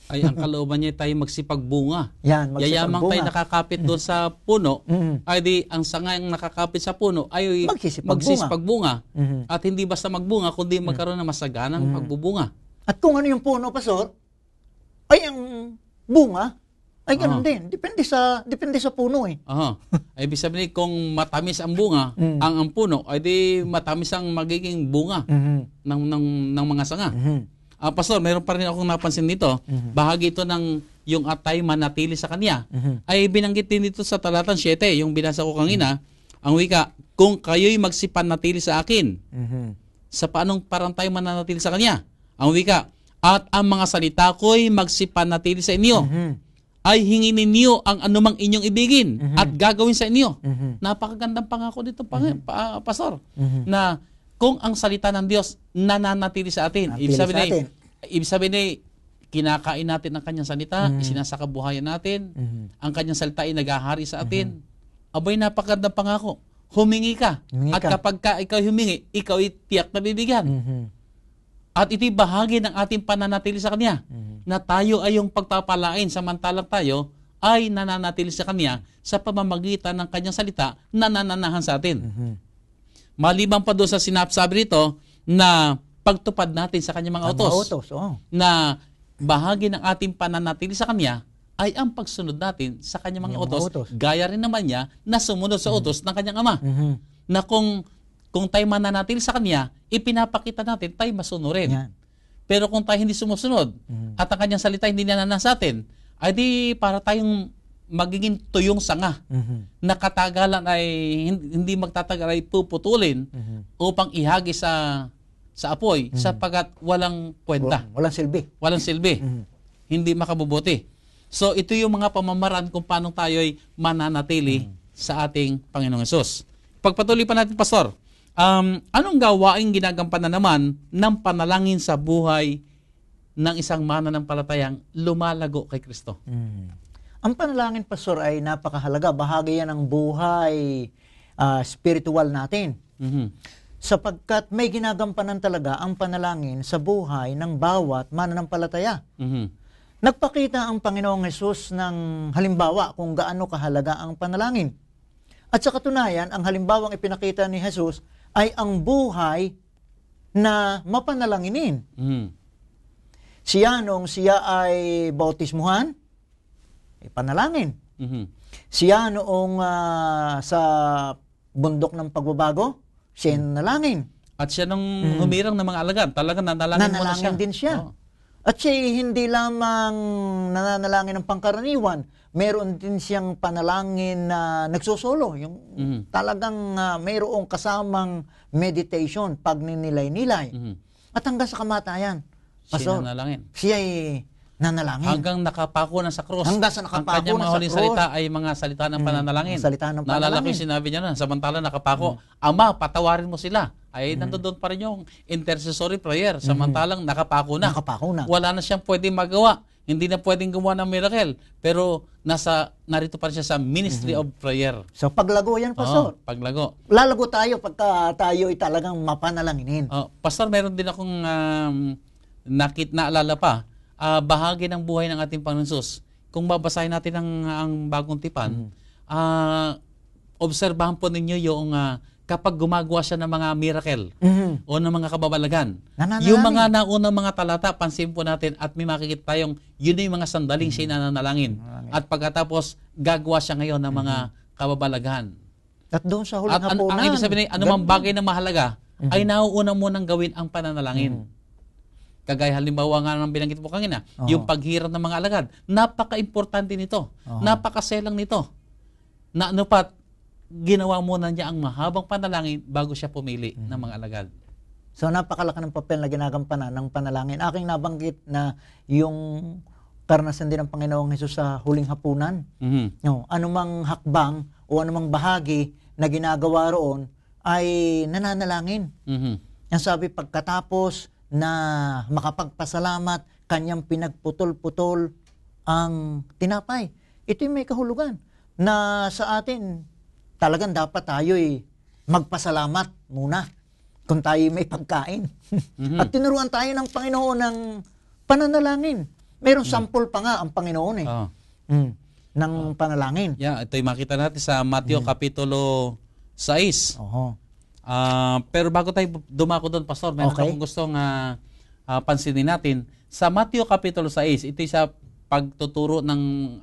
Ay ang kalooban niya tayo magsipagbunga. Yan, magsipagbunga. Yayamang tayo nakakapit doon sa puno, ay di ang sanga yung nakakapit sa puno ay magsisipagbunga. At hindi basta magbunga, kundi magkaroon ng masaganang pagbubunga. At kung ano yung puno, Pastor, ay ang bunga, ay ganun din. Depende sa puno eh. Ay ibig sabihin kung matamis ang bunga, ang puno, ay di matamis ang magiging bunga ng mga sanga. Pastor, mayroon pa rin akong napansin dito. Bahagi ito ng yung atay manatili sa Kanya. Ay binanggit din dito sa talatan 7, yung binasa ko kanina, ang wika, kung kayo'y magsipanatili sa akin. Sa paanong parang tayo mananatili sa Kanya? Ang wika, at ang mga salita ko'y magsipanatili sa inyo. Ay hingin ninyo ang anumang inyong ibigin at gagawin sa inyo. Napakagandang pangako dito, Pastor, na kung ang salita ng Diyos nananatili sa atin. Ibig sabihin kinakain natin ang kanyang salita, isinasakabuhayan natin, ang kanyang salita ay naghahari sa atin. Abay, napakagandang pangako. Humingi ka. At kapag ikaw humingi, ikaw tiyak na bibigyan. At ito'y bahagi ng ating pananatili sa Kanya. Na tayo ay yung pagpapalain samantalang tayo ay nananatili sa Kanya sa pamamagitan ng Kanyang salita na nananahan sa atin. Maliban pa doon sa sinasabi rito na pagtupad natin sa Kanyang mga utos. Na bahagi ng ating pananatili sa Kanya ay ang pagsunod natin sa Kanyang mga utos. Gaya rin naman niya na sumunod sa utos ng Kanyang Ama. Na kung tayo mananatili sa Kanya, ipinapakita natin tayo masunurin. Pero kung tayo hindi sumusunod at ang Kanyang salita hindi nananahan sa atin, ay di para tayong magiging tuyong sanga na katagalan ay hindi magtatagal ay puputulin upang ihagi sa apoy sapagkat walang kwenta. Walang silbi. Hindi makabubuti. So ito yung mga pamamaraan kung paano tayo ay mananatili sa ating Panginoong Hesus. Pagpatuloy pa natin, Pastor, Anong gawaing ginagampanan naman ng panalangin sa buhay ng isang mananampalatayang lumalago kay Kristo? Ang panalangin, Pastor, ay napakahalaga. Bahagi yan ng buhay spiritual natin. Sapagkat may ginagampanan talaga ang panalangin sa buhay ng bawat mananampalataya. Nagpakita ang Panginoong Hesus ng halimbawa kung gaano kahalaga ang panalangin. At sa katunayan, ang halimbawang ipinakita ni Hesus ay ang buhay na mapanalanginin. Siya nung siya ay bautismuhan, panalangin. Siya noong sa bundok ng pagbabago, siya nalangin. At siya nung humirang ng mga alagad, talagang nanalangin mo na siya. Nanalangin din siya. Oh. At siya hindi lamang nananalangin ng pangkaraniwan, meron din siyang panalangin na nagsusolo. Yung talagang mayroong kasamang meditation, pagninilay-nilay. At hanggang sa kamatayan, Siya nanalangin. siya ay nanalangin. Hanggang nakapako na sa krus. Hanggang sa nakapako ang kanyang na mga sa huling krus. salita ay mga salita ng pananalangin. Salita ng Naalala ko panalangin. yung sinabi niya na, samantala nakapako, Ama, patawarin mo sila. Ay, nandoon pa rin yung intercessory prayer. Samantalang nakapako na. Nakapako na. Wala na siyang pwedeng magawa. Hindi na pwedeng gumawa ng miracle. Pero narito pa rin siya sa ministry of prayer. So paglago yan, Pastor. Paglago. Lalago tayo pagka tayo ay talagang mapanalanginin. Pastor, meron din akong naalala pa. Bahagi ng buhay ng ating Panginoon Hesus. Kung babasahin natin ang bagong tipan, obserbahan po ninyo yung kapag gumagawa siya ng mga miracle o ng mga kababalagan. Nananalangin. Yung mga naunang mga talata, pansin po natin at may makikita tayong yun yung mga sandaling siya nananalangin. At pagkatapos, gagawa siya ngayon ng mga kababalagan. At doon sa huling At hapunan. ang ibig sabihin, anumang bagay na mahalaga, ay nauuna mo nang gawin ang pananalangin. Kagaya halimbawa nga ng binanggit mo kanina, yung paghirap ng mga alagad. Napaka-importante nito. Napakaselang nito. Na ano pa, ginawa muna niya ang mahabang panalangin bago siya pumili ng mga alagad. So napakalaki ng papel na ginagampanan ng panalangin. Aking nabanggit na yung karanasan din ng Panginoong Hesus sa huling hapunan. No, anumang hakbang o anumang bahagi na ginagawa roon ay nananalangin. Ang sabi, pagkatapos na makapagpasalamat, kanyang pinagputol-putol ang tinapay. Ito'y may kahulugan na sa atin, talagang dapat tayo'y magpasalamat muna kung tayo may pagkain. At tinuruan tayo ng Panginoon ng pananalangin. Mayroong sampol pa nga ang Panginoon ng panalangin. Yeah, ito'y makita natin sa Mateo Kapitulo 6. Pero bago tayo dumako doon, Pastor, meron akong gustong pansinin natin. Sa Mateo Kapitulo 6, ito'y sa pagtuturo ng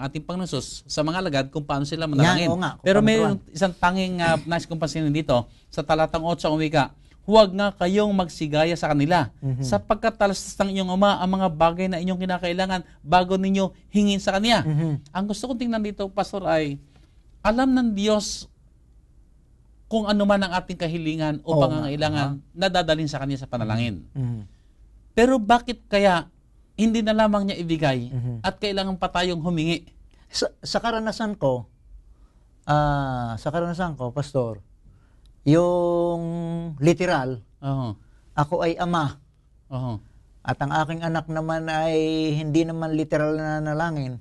ating Panginoon Hesus sa mga alagad kung paano sila manalangin. Pero mayroon isang tanging nais kong pansinin dito sa talatang 8 ang wika, huwag nga kayong magsigaya sa kanila sapagkat talastas ng inyong Ama ang mga bagay na inyong kinakailangan bago ninyo hingin sa Kanya. Ang gusto kong tingnan dito, Pastor, ay alam ng Diyos kung ano man ang ating kahilingan o pangangailangan na dadalhin sa Kanya sa panalangin. Pero bakit kaya hindi na lamang niya ibigay at kailangan pa tayong humingi? Sa karanasan ko, Pastor, yung literal, ako ay ama. At ang aking anak naman ay hindi naman literal na nanalangin,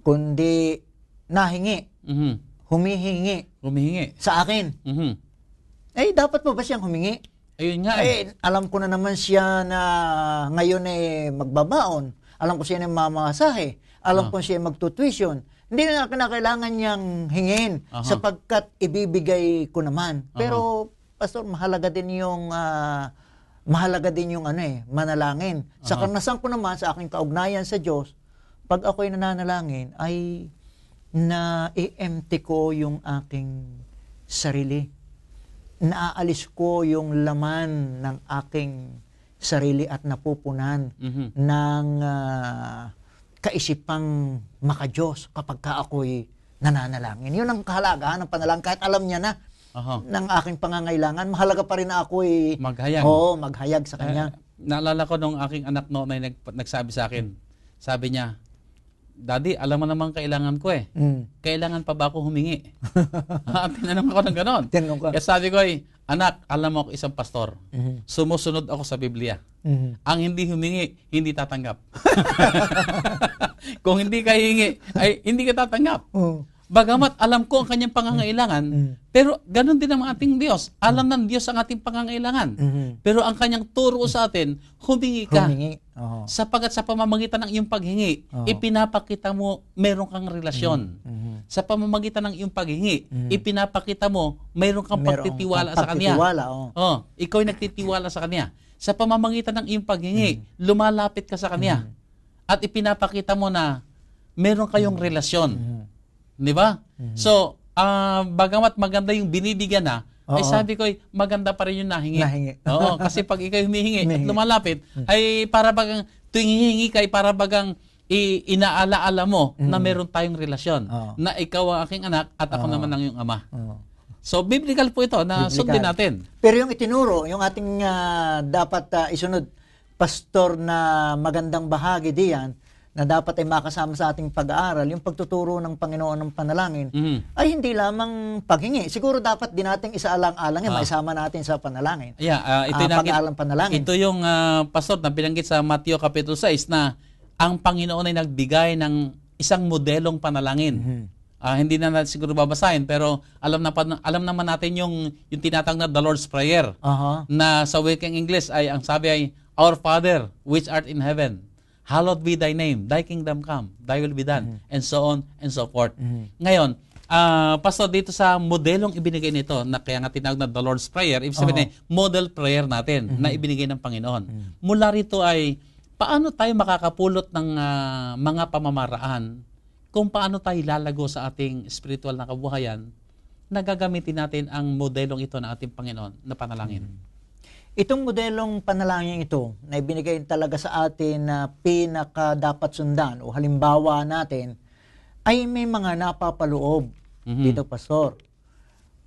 kundi nahingi, humihingi sa akin. Eh, dapat pa ba siyang humingi? Ayun nga alam ko na naman siya na ngayon magbabaon. Alam ko siya na mamasahe. Alam ko siya magtutuition. Hindi na kinakailangan niyang hingin sapagkat ibibigay ko naman. Pero, Pastor, mahalaga din yung manalangin. Sa karanasan ko naman, sa aking kaugnayan sa Diyos, pag ako'y nananalangin, ay na-empty ko yung aking sarili. Naaalis ko yung laman ng aking sarili at napupunan ng kaisipang makadiyos kapag ka ako'y nananalangin. Yun ang kahalagahan ng panalangin. Kahit alam niya na ng aking pangangailangan, mahalaga pa rin na ako'y maghayag sa kanya. Naalala ko nung aking anak noon ay nagsabi sa akin, sabi niya, Daddy, alam mo naman kailangan ko Kailangan pa ba ako humingi? Tinanong ako ng ganon. Kaya sabi ko Anak, alam mo ako isang pastor. Mhm. Sumusunod ako sa Biblia. Mhm. Ang hindi humingi, hindi tatanggap. Kung hindi ka hingi, ay hindi ka tatanggap. Oh. Bagamat alam ko ang kanyang pangangailangan, pero ganun din ang ating Diyos. Alam ng Diyos ang ating pangangailangan. Mhm. Pero ang kanyang turo sa atin, humingi ka. Humingi. Oo. Sapagat sa pamamagitan ng iyong paghingi, Oo. ipinapakita mo meron kang relasyon. Mhm. Sa pamamagitan ng iyong paghingi, ipinapakita mo meron kang Merong pagtitiwala sa Kanya. pagtitiwala, oo. Oh, ikaw ay nagtitiwala sa Kanya. Sa pamamagitan ng iyong paghingi, lumalapit ka sa Kanya. At ipinapakita mo na meron kayong relasyon. Di ba? So, bagamat maganda yung binibigyan na, ay Oo. sabi ko, maganda pa rin yung nahingi. Nahingi. Oo, kasi pag ikaw humihingi at Humihingi. lumalapit, ay para bagang tuwing hihingi ka, ay para bagang inaalaala mo na meron tayong relasyon. Oo. Na ikaw ang aking anak at ako naman ang iyong ama. Oo. So, biblical po ito na Biblical. sundin natin. Pero yung itinuro, yung ating dapat isunod, pastor, na magandang bahagi diyan, na dapat ay makasama sa ating pag-aaral, yung pagtuturo ng Panginoon ng panalangin, Mhm. ay hindi lamang paghingi. Siguro dapat din nating isaalang-alang yan, maisama natin sa panalangin. Yeah, ito yung Pag-aaral ng panalangin. Ito yung pastor na binanggit sa Mateo Kapitulo 6 na ang Panginoon ay nagbigay ng isang modelong panalangin. Hindi na natin siguro babasahin, pero alam naman natin yung tinatawag na the Lord's Prayer, Aha. na sa wikang English ay ang sabi ay, Our Father, which art in heaven, hallowed be thy name, thy kingdom come, thy will be done, and so on and so forth. Ngayon, pastor, dito sa modelong ibinigay nito, na kaya nga tinawag na the Lord's Prayer, ibig sabihin model prayer natin na ibinigay ng Panginoon. Mula rito ay, paano tayo makakapulot ng mga pamamaraan kung paano tayo lalago sa ating spiritual na kabuhayan na gagamitin natin ang modelong ito ng ating Panginoon na panalangin. Itong modelong panalangin ito na ibinigay talaga sa atin na pinaka dapat sundan o halimbawa natin ay may mga napapaloob dito, pastor.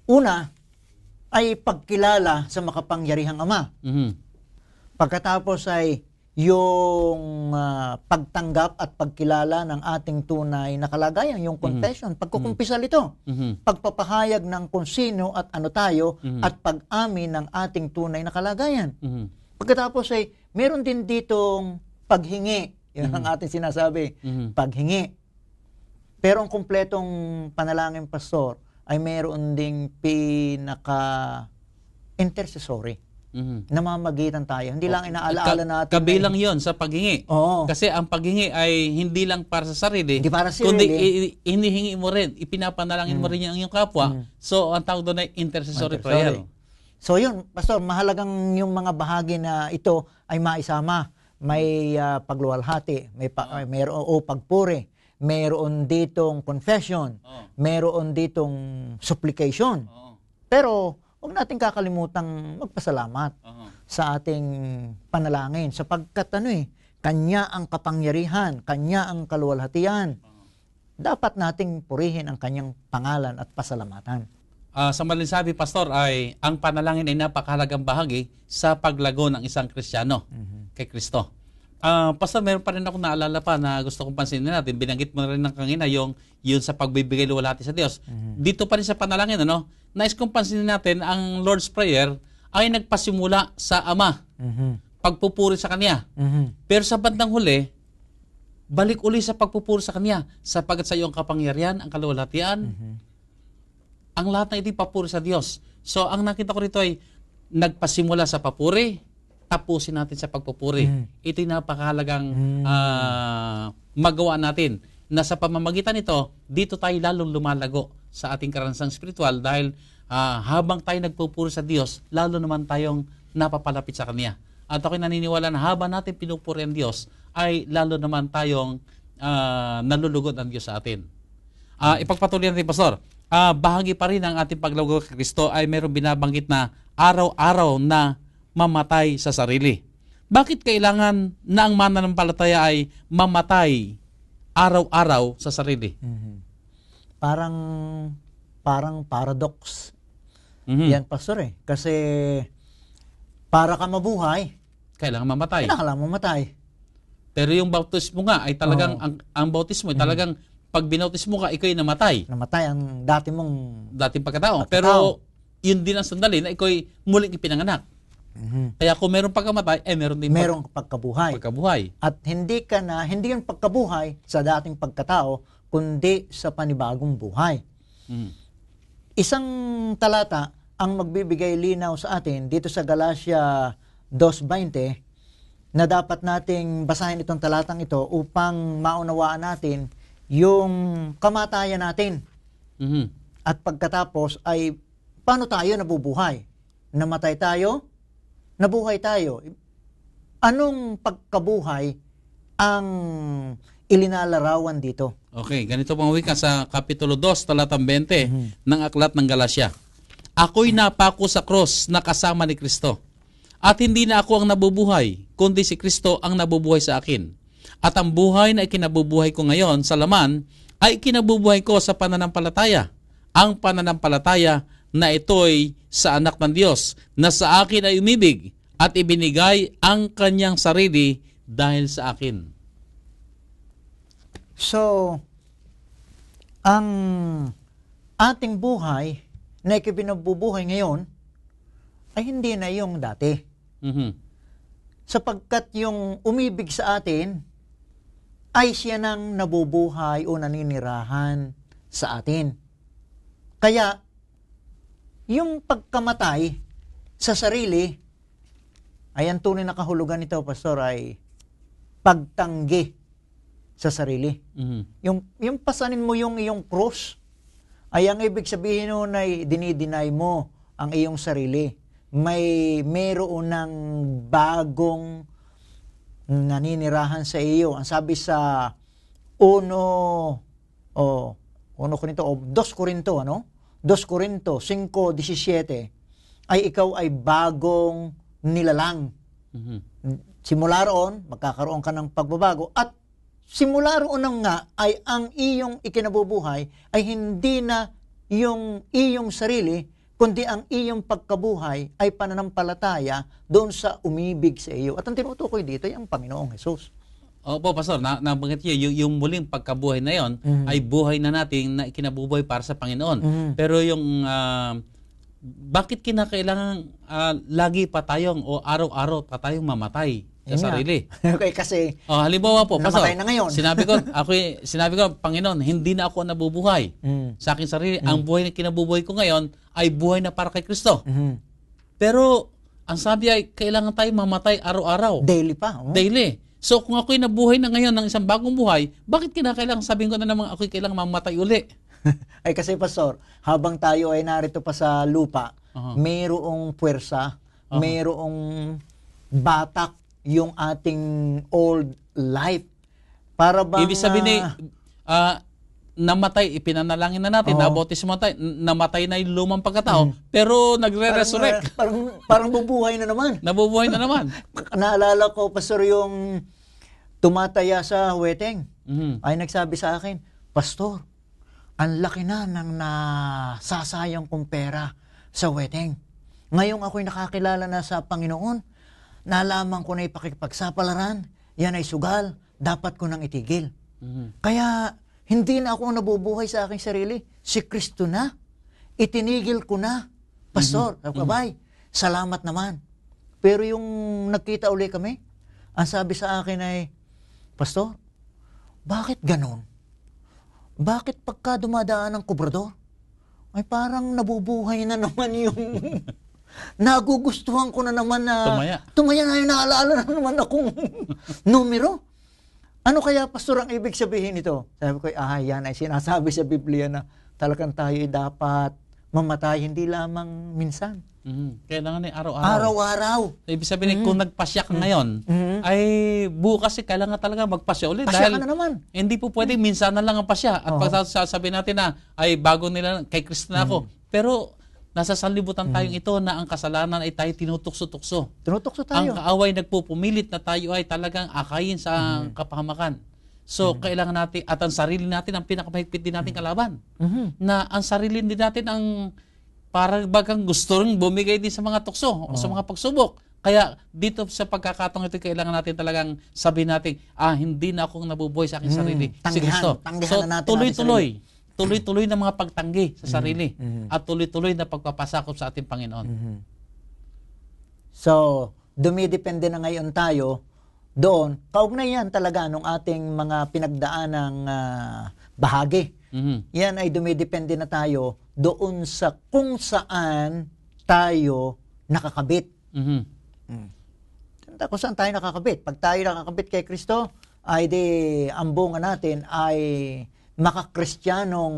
Una ay pagkilala sa makapangyarihang Ama. Mhm. Pagkatapos ay yung pagtanggap at pagkilala ng ating tunay na kalagayan, yung confession, pagkukumpisal ito. Mhm. Pagpapahayag ng kung sino at ano tayo at pag-amin ng ating tunay na kalagayan. Mhm. Pagkatapos ay meron din ditong paghingi. Yan ang ating sinasabi, paghingi. Pero ang kumpletong panalangin, pastor, ay meron ding pinaka-intercessory. Namamagitan tayo. Hindi lang inaalaala natin. Kabilang yon sa paghingi. Oo. Kasi ang paghingi ay hindi lang para sa sarili, Hindi para sa kundi sarili. hinihingi mo rin, ipinapanalangin mo rin ang iyong kapwa. So, ang tawag doon ay intercessory prayer. So yun, pastor, mahalagang yung mga bahagi na ito ay maisama. May pagluwalhati, mayroon pagpuri, mayroon ditong confession, mayroon ditong supplication. Pero huwag natin kakalimutang magpasalamat sa ating panalangin sapagkat Kanya ang kapangyarihan, Kanya ang kaluwalhatian. Dapat nating purihin ang Kanyang pangalan at pasalamatan. Sa malinsabi, pastor, ay ang panalangin ay napakahalagang bahagi sa paglago ng isang Kristiyano kay Kristo. Pastor, meron pa rin ako naalala pa na gusto kong pansinin natin. Binanggit mo na rin ng kanina yung sa pagbibigay luwalhati sa Diyos. Dito pa rin sa panalangin, nais kong pansinin natin, ang Lord's Prayer ay nagpasimula sa Ama. Pagpupuri sa Kanya. Pero sa bandang huli, balik uli sa pagpupuri sa Kanya. Sapagat sa iyong kapangyarihan, ang kaluwalhatian, ang lahat na ito'y papuri sa Diyos. So, ang nakita ko rito ay nagpasimula sa papuri, tapusin natin sa pagpupuri. Ito'y napakahalagang magawa natin. Na sa pamamagitan nito, dito tayo lalong lumalago sa ating karansang spiritual dahil habang tayo nagpupuri sa Diyos, lalo naman tayong napapalapit sa Kanya. At ako'y naniniwala na habang natin pinupuri ang Diyos, ay lalo naman tayong nalulugod ang Diyos sa atin. Ipagpatuloy natin, Pastor. Bahagi pa rin ng ating paglago kay Kristo ay mayroong binabanggit na araw-araw na mamatay sa sarili. Bakit kailangan na ang mananampalataya ay mamatay araw-araw sa sarili? Parang paradox. Yan, pastor Kasi para ka mabuhay, Kailangan mamatay. kailangan mamatay. Pero yung bautismo nga ay talagang, ang bautismo ay talagang pag binautismo ka, ikaw ay namatay. Namatay ang dati mong Dating pagkatao. Pagkatao. Pero yun din ang sandali na ikaw muling ipinanganak. Kaya kung meron pagkamatay, meron din Merong pagkabuhay. pagkabuhay. At hindi yung pagkabuhay sa dating pagkatao, kundi sa panibagong buhay. Mhm. Isang talata ang magbibigay linaw sa atin dito sa Galatia 2:20 na dapat nating basahin itong talatang ito upang maunawaan natin yung kamatayan natin. Mhm. At pagkatapos ay paano tayo nabubuhay? Namatay tayo? Nabuhay tayo? Anong pagkabuhay ang ilinalarawan dito? Okay, ganito pang wika sa Kapitulo 2, talatang 20 ng Aklat ng Galacia. Ako'y napako sa krus na kasama ni Kristo. At hindi na ako ang nabubuhay, kundi si Kristo ang nabubuhay sa akin. At ang buhay na ikinabubuhay ko ngayon sa laman, ay ikinabubuhay ko sa pananampalataya. Ang pananampalataya na ito'y sa anak ng Diyos, na sa akin ay umibig at ibinigay ang kanyang sarili dahil sa akin. So, ang ating buhay na ikibinabubuhay ngayon ay hindi na yung dati. Mhm. Sapagkat yung umibig sa atin ay siya nang nabubuhay o naninirahan sa atin. Kaya, yung pagkamatay sa sarili, ay ang tunay na kahulugan nito, Pastor, ay pagtanggi sa sarili. Mhm. Yung pasanin mo yung iyong cross, ay ang ibig sabihin nun ay dinideny mo ang iyong sarili. Meron ng bagong naninirahan sa iyo. Ang sabi sa 2 Korinto, 2 Korinto 5:17, ay ikaw ay bagong nilalang. Mhm. Simula roon, magkakaroon ka ng pagbabago. At simula roon nga ay ang iyong ikinabubuhay ay hindi na yung iyong sarili, kundi ang iyong pagkabuhay ay pananampalataya doon sa umibig sa iyo. At ang tinutukoy dito ay ang Panginoong Hesus. Opo, Pastor, nabanggit niyo, yung muling pagkabuhay na yon ay buhay na natin na ikinabubuhay para sa Panginoon. Pero yung, bakit kinakailangan lagi pa tayong o araw-araw pa tayong mamatay sa sarili? Okay, kasi Halimbawa po, Pastor, namatay na ngayon. sinabi ko, Panginoon, hindi na ako nabubuhay sa aking sarili. Ang buhay na kinabubuhay ko ngayon ay buhay na para kay Kristo. Pero, ang sabi ay, kailangan tayo mamatay araw-araw. Daily pa. Daily. So kung ako'y nabuhay na ngayon ng isang bagong buhay, bakit kinakailangan sabihin ko na naman ako'y kailangan mamatay uli? Ay kasi, Pastor, habang tayo ay narito pa sa lupa, mayroong puwersa, mayroong batak yung ating old life. Para bang Ibig sabihin namatay, ipinanalangin na natin, nabautismo tayo, namatay na yung lumang pagkatao, pero nagre-resurrect. Parang bubuhay na naman. Nabubuhay na naman. Naalala ko, Pastor, yung tumataya sa wedding, ay nagsabi sa akin, Pastor, ang laki na ng nasasayang kong pera sa wedding. Ngayong ako'y nakakilala na sa Panginoon, nalaman ko na ipakipagsapalaran, yan ay sugal, dapat ko nang itigil. Kaya, hindi na ako nabubuhay sa aking sarili. Si Kristo na. Itinigil ko na. Pastor, kabay, salamat naman. Pero yung nagkita uli kami, ang sabi sa akin ay, Pastor, bakit ganon? Bakit pagka dumadaan ng kubrador, ay parang nabubuhay na naman yung nagugustuhan ko na naman na tumaya na yung naalala na naman akong numero. Ano kaya, Pastor, ang ibig sabihin nito? Sabi ko, yan ay sinasabi sa Biblia na talagang tayo ay dapat mamatay hindi lamang minsan. Kailangan ay araw-araw. Araw-araw. Ibig sabihin, kung nagpasya ka ngayon, ay bukas kailangan talaga magpasya ulit. Pasya dahil ka na naman. Hindi po pwedeng minsan na lang ang pasya. At pagsasabi natin na, ay bago nila, kay Kristo na ako. Pero, nasa sanlibutan tayong ito na ang kasalanan ay tayo tinutukso-tukso. Tinutukso tayo. Ang kaaway nagpupumilit na tayo ay talagang akayin sa kapahamakan. So, kailangan natin, at ang sarili natin, ang pinakamahigpit din natin kalaban. Na ang sarili din natin ang parang bagang gusto rin bumigay din sa mga tukso o sa mga pagsubok. Kaya dito sa pagkakataong ito, kailangan natin talagang sabihin natin, hindi na akong nabubuhay sa aking sarili. Si Kristo. Tanggihan So, na natin tuloy-tuloy. tuloy-tuloy na mga pagtanggi sa sarili at tuloy-tuloy na pagpapasakop sa ating Panginoon. So, dumidepende na ngayon tayo doon. Kaugnay yan talaga nung ating mga pinagdaanang bahagi. Yan ay dumidepende na tayo doon sa kung saan tayo nakakabit. Kung saan tayo nakakabit. Pag tayo nakakabit kay Kristo, ay di ang bunga natin ay makakristiyanong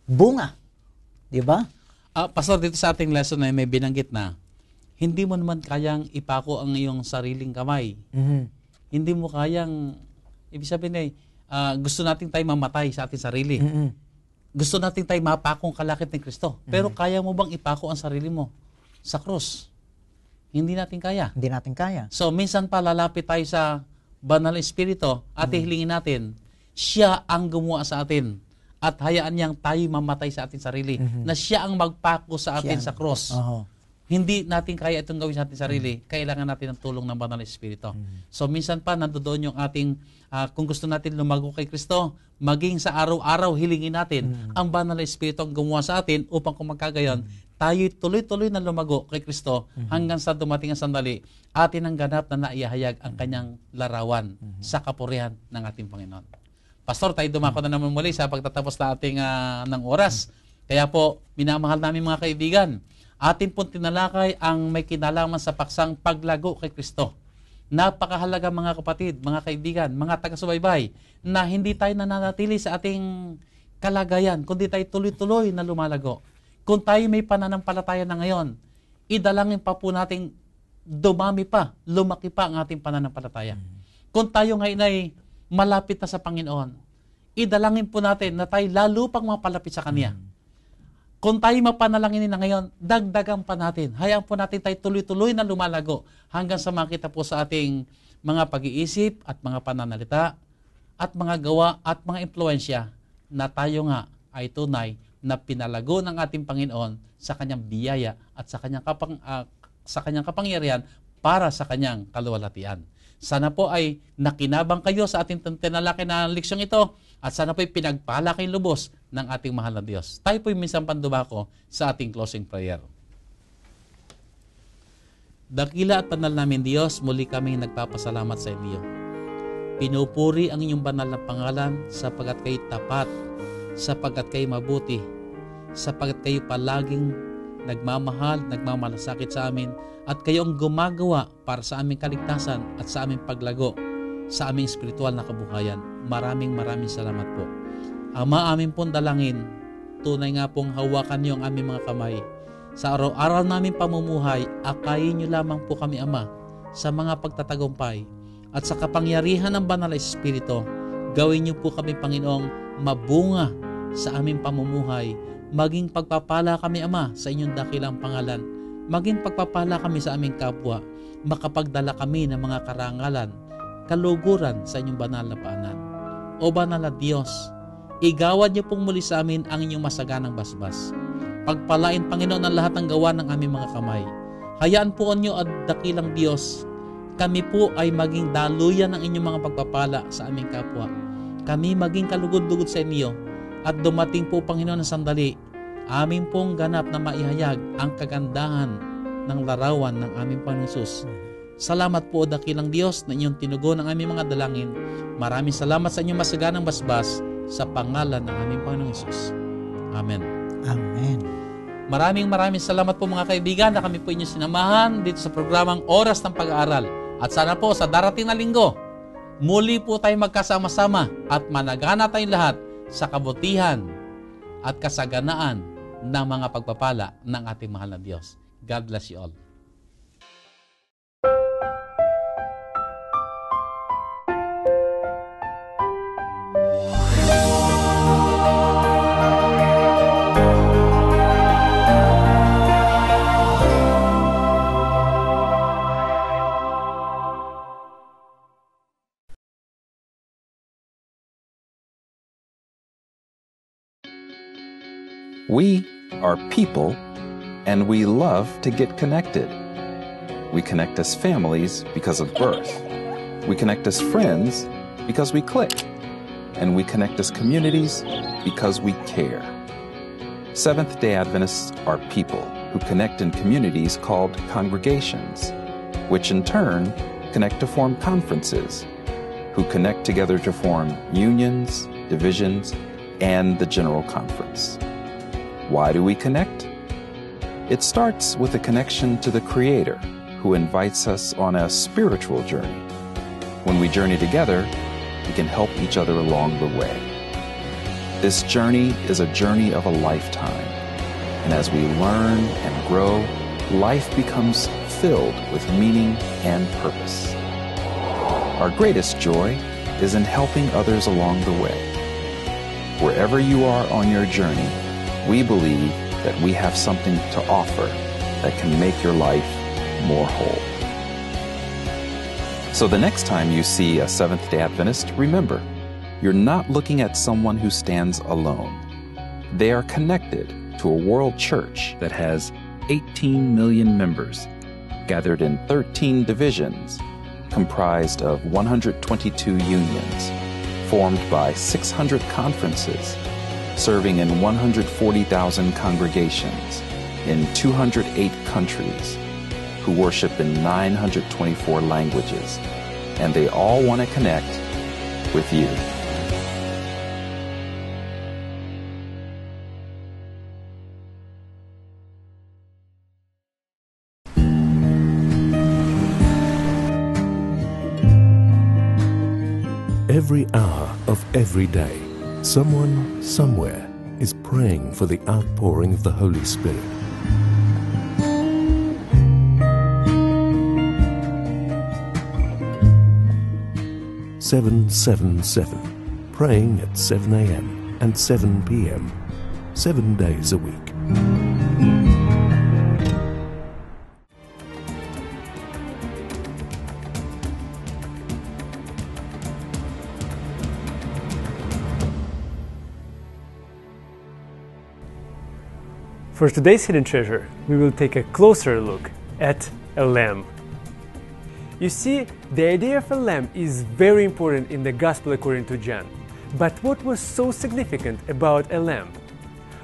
bunga. Di ba? Pastor, dito sa ating lesson ay may binanggit na hindi mo naman kayang ipako ang iyong sariling kamay. Hindi mo kayang, ibig sabihin ay, gusto natin tayo mamatay sa ating sarili. Gusto natin tayo mapakong kalakip ni Kristo. Pero kaya mo bang ipako ang sarili mo sa krus? Hindi natin kaya. Hindi natin kaya. So, minsan pa lalapit tayo sa Banal na Espiritu at hilingin natin, siya ang gumawa sa atin at hayaan niyang tayo mamatay sa ating sarili. Na siya ang magpako sa atin sa cross. Hindi natin kaya itong gawin sa ating sarili. Kailangan natin ng tulong ng Banal na Espiritu. So, minsan pa nandoon yung ating, kung gusto natin lumago kay Kristo, maging sa araw-araw hilingin natin ang Banal na Espiritu ang gumawa sa atin upang kung magkagayon, tayo tuloy-tuloy na lumago kay Kristo hanggang sa dumating ang sandali, atin ang ganap na naiyahayag ang kanyang larawan sa kapurihan ng ating Panginoon. Pastor, tayo dumako na naman muli sa pagtatapos na ating ng oras. Kaya po, minamahal namin mga kaibigan, atin pong tinalakay ang may kinalaman sa paksang paglago kay Kristo. Napakahalaga mga kapatid, mga kaibigan, mga taga-subaybay, na hindi tayo nananatili sa ating kalagayan, kundi tayo tuloy-tuloy na lumalago. Kung tayo may pananampalataya na ngayon, idalangin pa po nating dumami pa, lumaki pa ang ating pananampalataya. Kung tayo ngayon ay malapit na sa Panginoon, idalangin po natin na tayo lalo pang mapalapit sa Kanya. Kung tayo mapanalangin na ngayon, dagdagan pa natin. Hayaan po natin tayo tuloy-tuloy na lumalago hanggang sa makita po sa ating mga pag-iisip at mga pananalita at mga gawa at mga impluensya na tayo nga ay tunay na pinalago ng ating Panginoon sa kanyang biyaya at sa kanyang kapangyarihan para sa kanyang kaluwalhatian. Sana po ay nakinabang kayo sa ating tinalakay na leksyong ito at sana po ay pinagpala kayong lubos ng ating mahal na Diyos. Tayo po minsan pandumako sa ating closing prayer. Dakila at banal namin Diyos, muli kami nagpapasalamat sa inyo. Pinupuri ang inyong banal na pangalan sapagkat kayo tapat, sapagkat kayo mabuti, sapagkat kayo palaging nagmamahal, nagmamalasakit sa amin, at kayo ang gumagawa para sa aming kaligtasan at sa aming paglago, sa aming espiritual na kabuhayan. Maraming salamat po. Ama, amin pong dalangin, tunay nga pong hawakan niyo ang aming mga kamay. Sa araw-araw namin pamumuhay, akayin niyo lamang po kami, Ama, sa mga pagtatagumpay, at sa kapangyarihan ng Banal na Espiritu, gawin niyo po kami, Panginoong, mabunga sa aming pamumuhay. Maging pagpapala kami, Ama, sa inyong dakilang pangalan. Maging pagpapala kami sa aming kapwa. Makapagdala kami ng mga karangalan, kaluguran sa inyong banal na paanan. O banal na Diyos, igawad niyo pong muli sa amin ang inyong masaganang basbas. Pagpalain, Panginoon, ang lahat ng gawa ng aming mga kamay. Hayaan po niyo at dakilang Diyos, kami po ay maging daluyan ng inyong mga pagpapala sa aming kapwa. Kami maging kalugod-lugod sa inyo at dumating po, Panginoon, na sandali, amin pong ganap na maihayag ang kagandahan ng larawan ng aming Panginoon Hesus. Salamat po, dakilang Diyos, na inyong tinugon ang aming mga dalangin. Maraming salamat sa inyong masaganang basbas sa pangalan ng aming Panginoon Hesus. Amen. Amen. Maraming salamat po mga kaibigan na kami po inyong sinamahan dito sa programang Oras ng Pag-aaral. At sana po sa darating na linggo, muli po tayo magkasama-sama at managana tayong lahat sa kabutihan at kasaganaan ng mga pagpapala ng ating mahal na Diyos. God bless you all. We are people, and we love to get connected. We connect as families because of birth. We connect as friends because we click. and we connect as communities because we care. Seventh-day Adventists are people who connect in communities called congregations, which in turn connect to form conferences, who connect together to form unions, divisions, and the General Conference. Why do we connect? It starts with a connection to the Creator, who invites us on a spiritual journey. When we journey together, we can help each other along the way. This journey is a journey of a lifetime, and as we learn and grow, life becomes filled with meaning and purpose. Our greatest joy is in helping others along the way. Wherever you are on your journey, we believe that we have something to offer that can make your life more whole. So the next time you see a Seventh-day Adventist, remember, you're not looking at someone who stands alone. They are connected to a world church that has 18 million members, gathered in 13 divisions, comprised of 122 unions, formed by 600 conferences, serving in 140,000 congregations in 208 countries, who worship in 924 languages, and they all want to connect with you. Every hour of every day, someone, somewhere, is praying for the outpouring of the Holy Spirit. "777", praying at 7 a.m. and 7 p.m., 7 days a week. For today's Hidden Treasure, we will take a closer look at a lamb. You see, the idea of a lamb is very important in the Gospel according to John. But what was so significant about a lamb?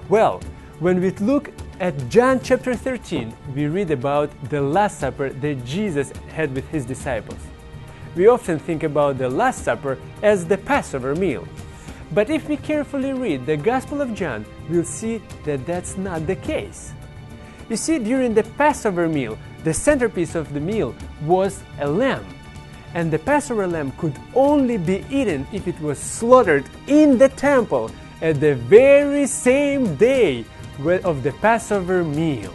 Well, when we look at John chapter 13, we read about the Last Supper that Jesus had with his disciples. We often think about the Last Supper as the Passover meal. But if we carefully read the Gospel of John, we'll see that that's not the case. You see, during the Passover meal, the centerpiece of the meal was a lamb. And the Passover lamb could only be eaten if it was slaughtered in the temple at the very same day of the Passover meal.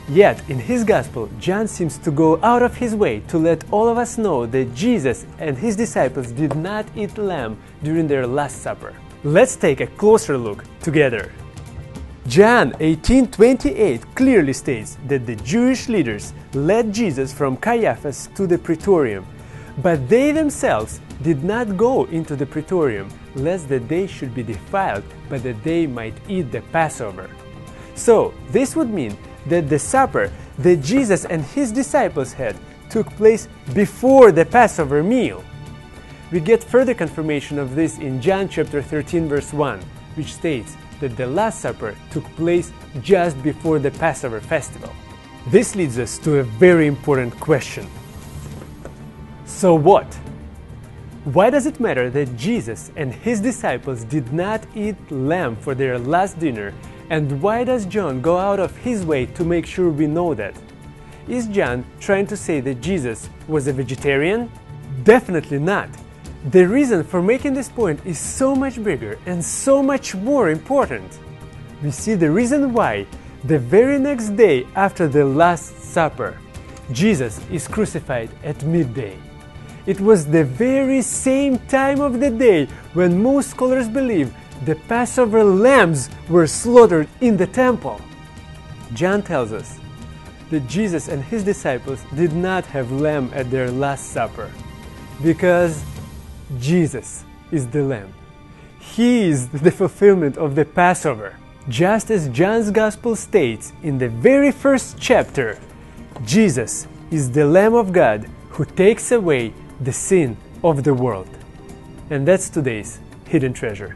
Yet, in his Gospel, John seems to go out of his way to let all of us know that Jesus and his disciples did not eat lamb during their Last Supper. Let's take a closer look together. John 18:28 clearly states that the Jewish leaders led Jesus from Caiaphas to the Praetorium, but they themselves did not go into the Praetorium, lest that they should be defiled, but that they might eat the Passover. So, this would mean that the supper that Jesus and his disciples had took place before the Passover meal. We get further confirmation of this in John chapter 13 verse 1, which states that the Last Supper took place just before the Passover festival. This leads us to a very important question. So what? Why does it matter that Jesus and his disciples did not eat lamb for their last dinner, and why does John go out of his way to make sure we know that? Is John trying to say that Jesus was a vegetarian? Definitely not. The reason for making this point is so much bigger and so much more important. We see the reason why the very next day after the Last Supper, Jesus is crucified at midday. It was the very same time of the day when most scholars believe the Passover lambs were slaughtered in the temple. John tells us that Jesus and his disciples did not have lamb at their Last Supper because Jesus is the lamb. He is the fulfillment of the Passover. Just as John's Gospel states in the very first chapter, Jesus is the Lamb of God who takes away the sin of the world. And that's today's hidden treasure.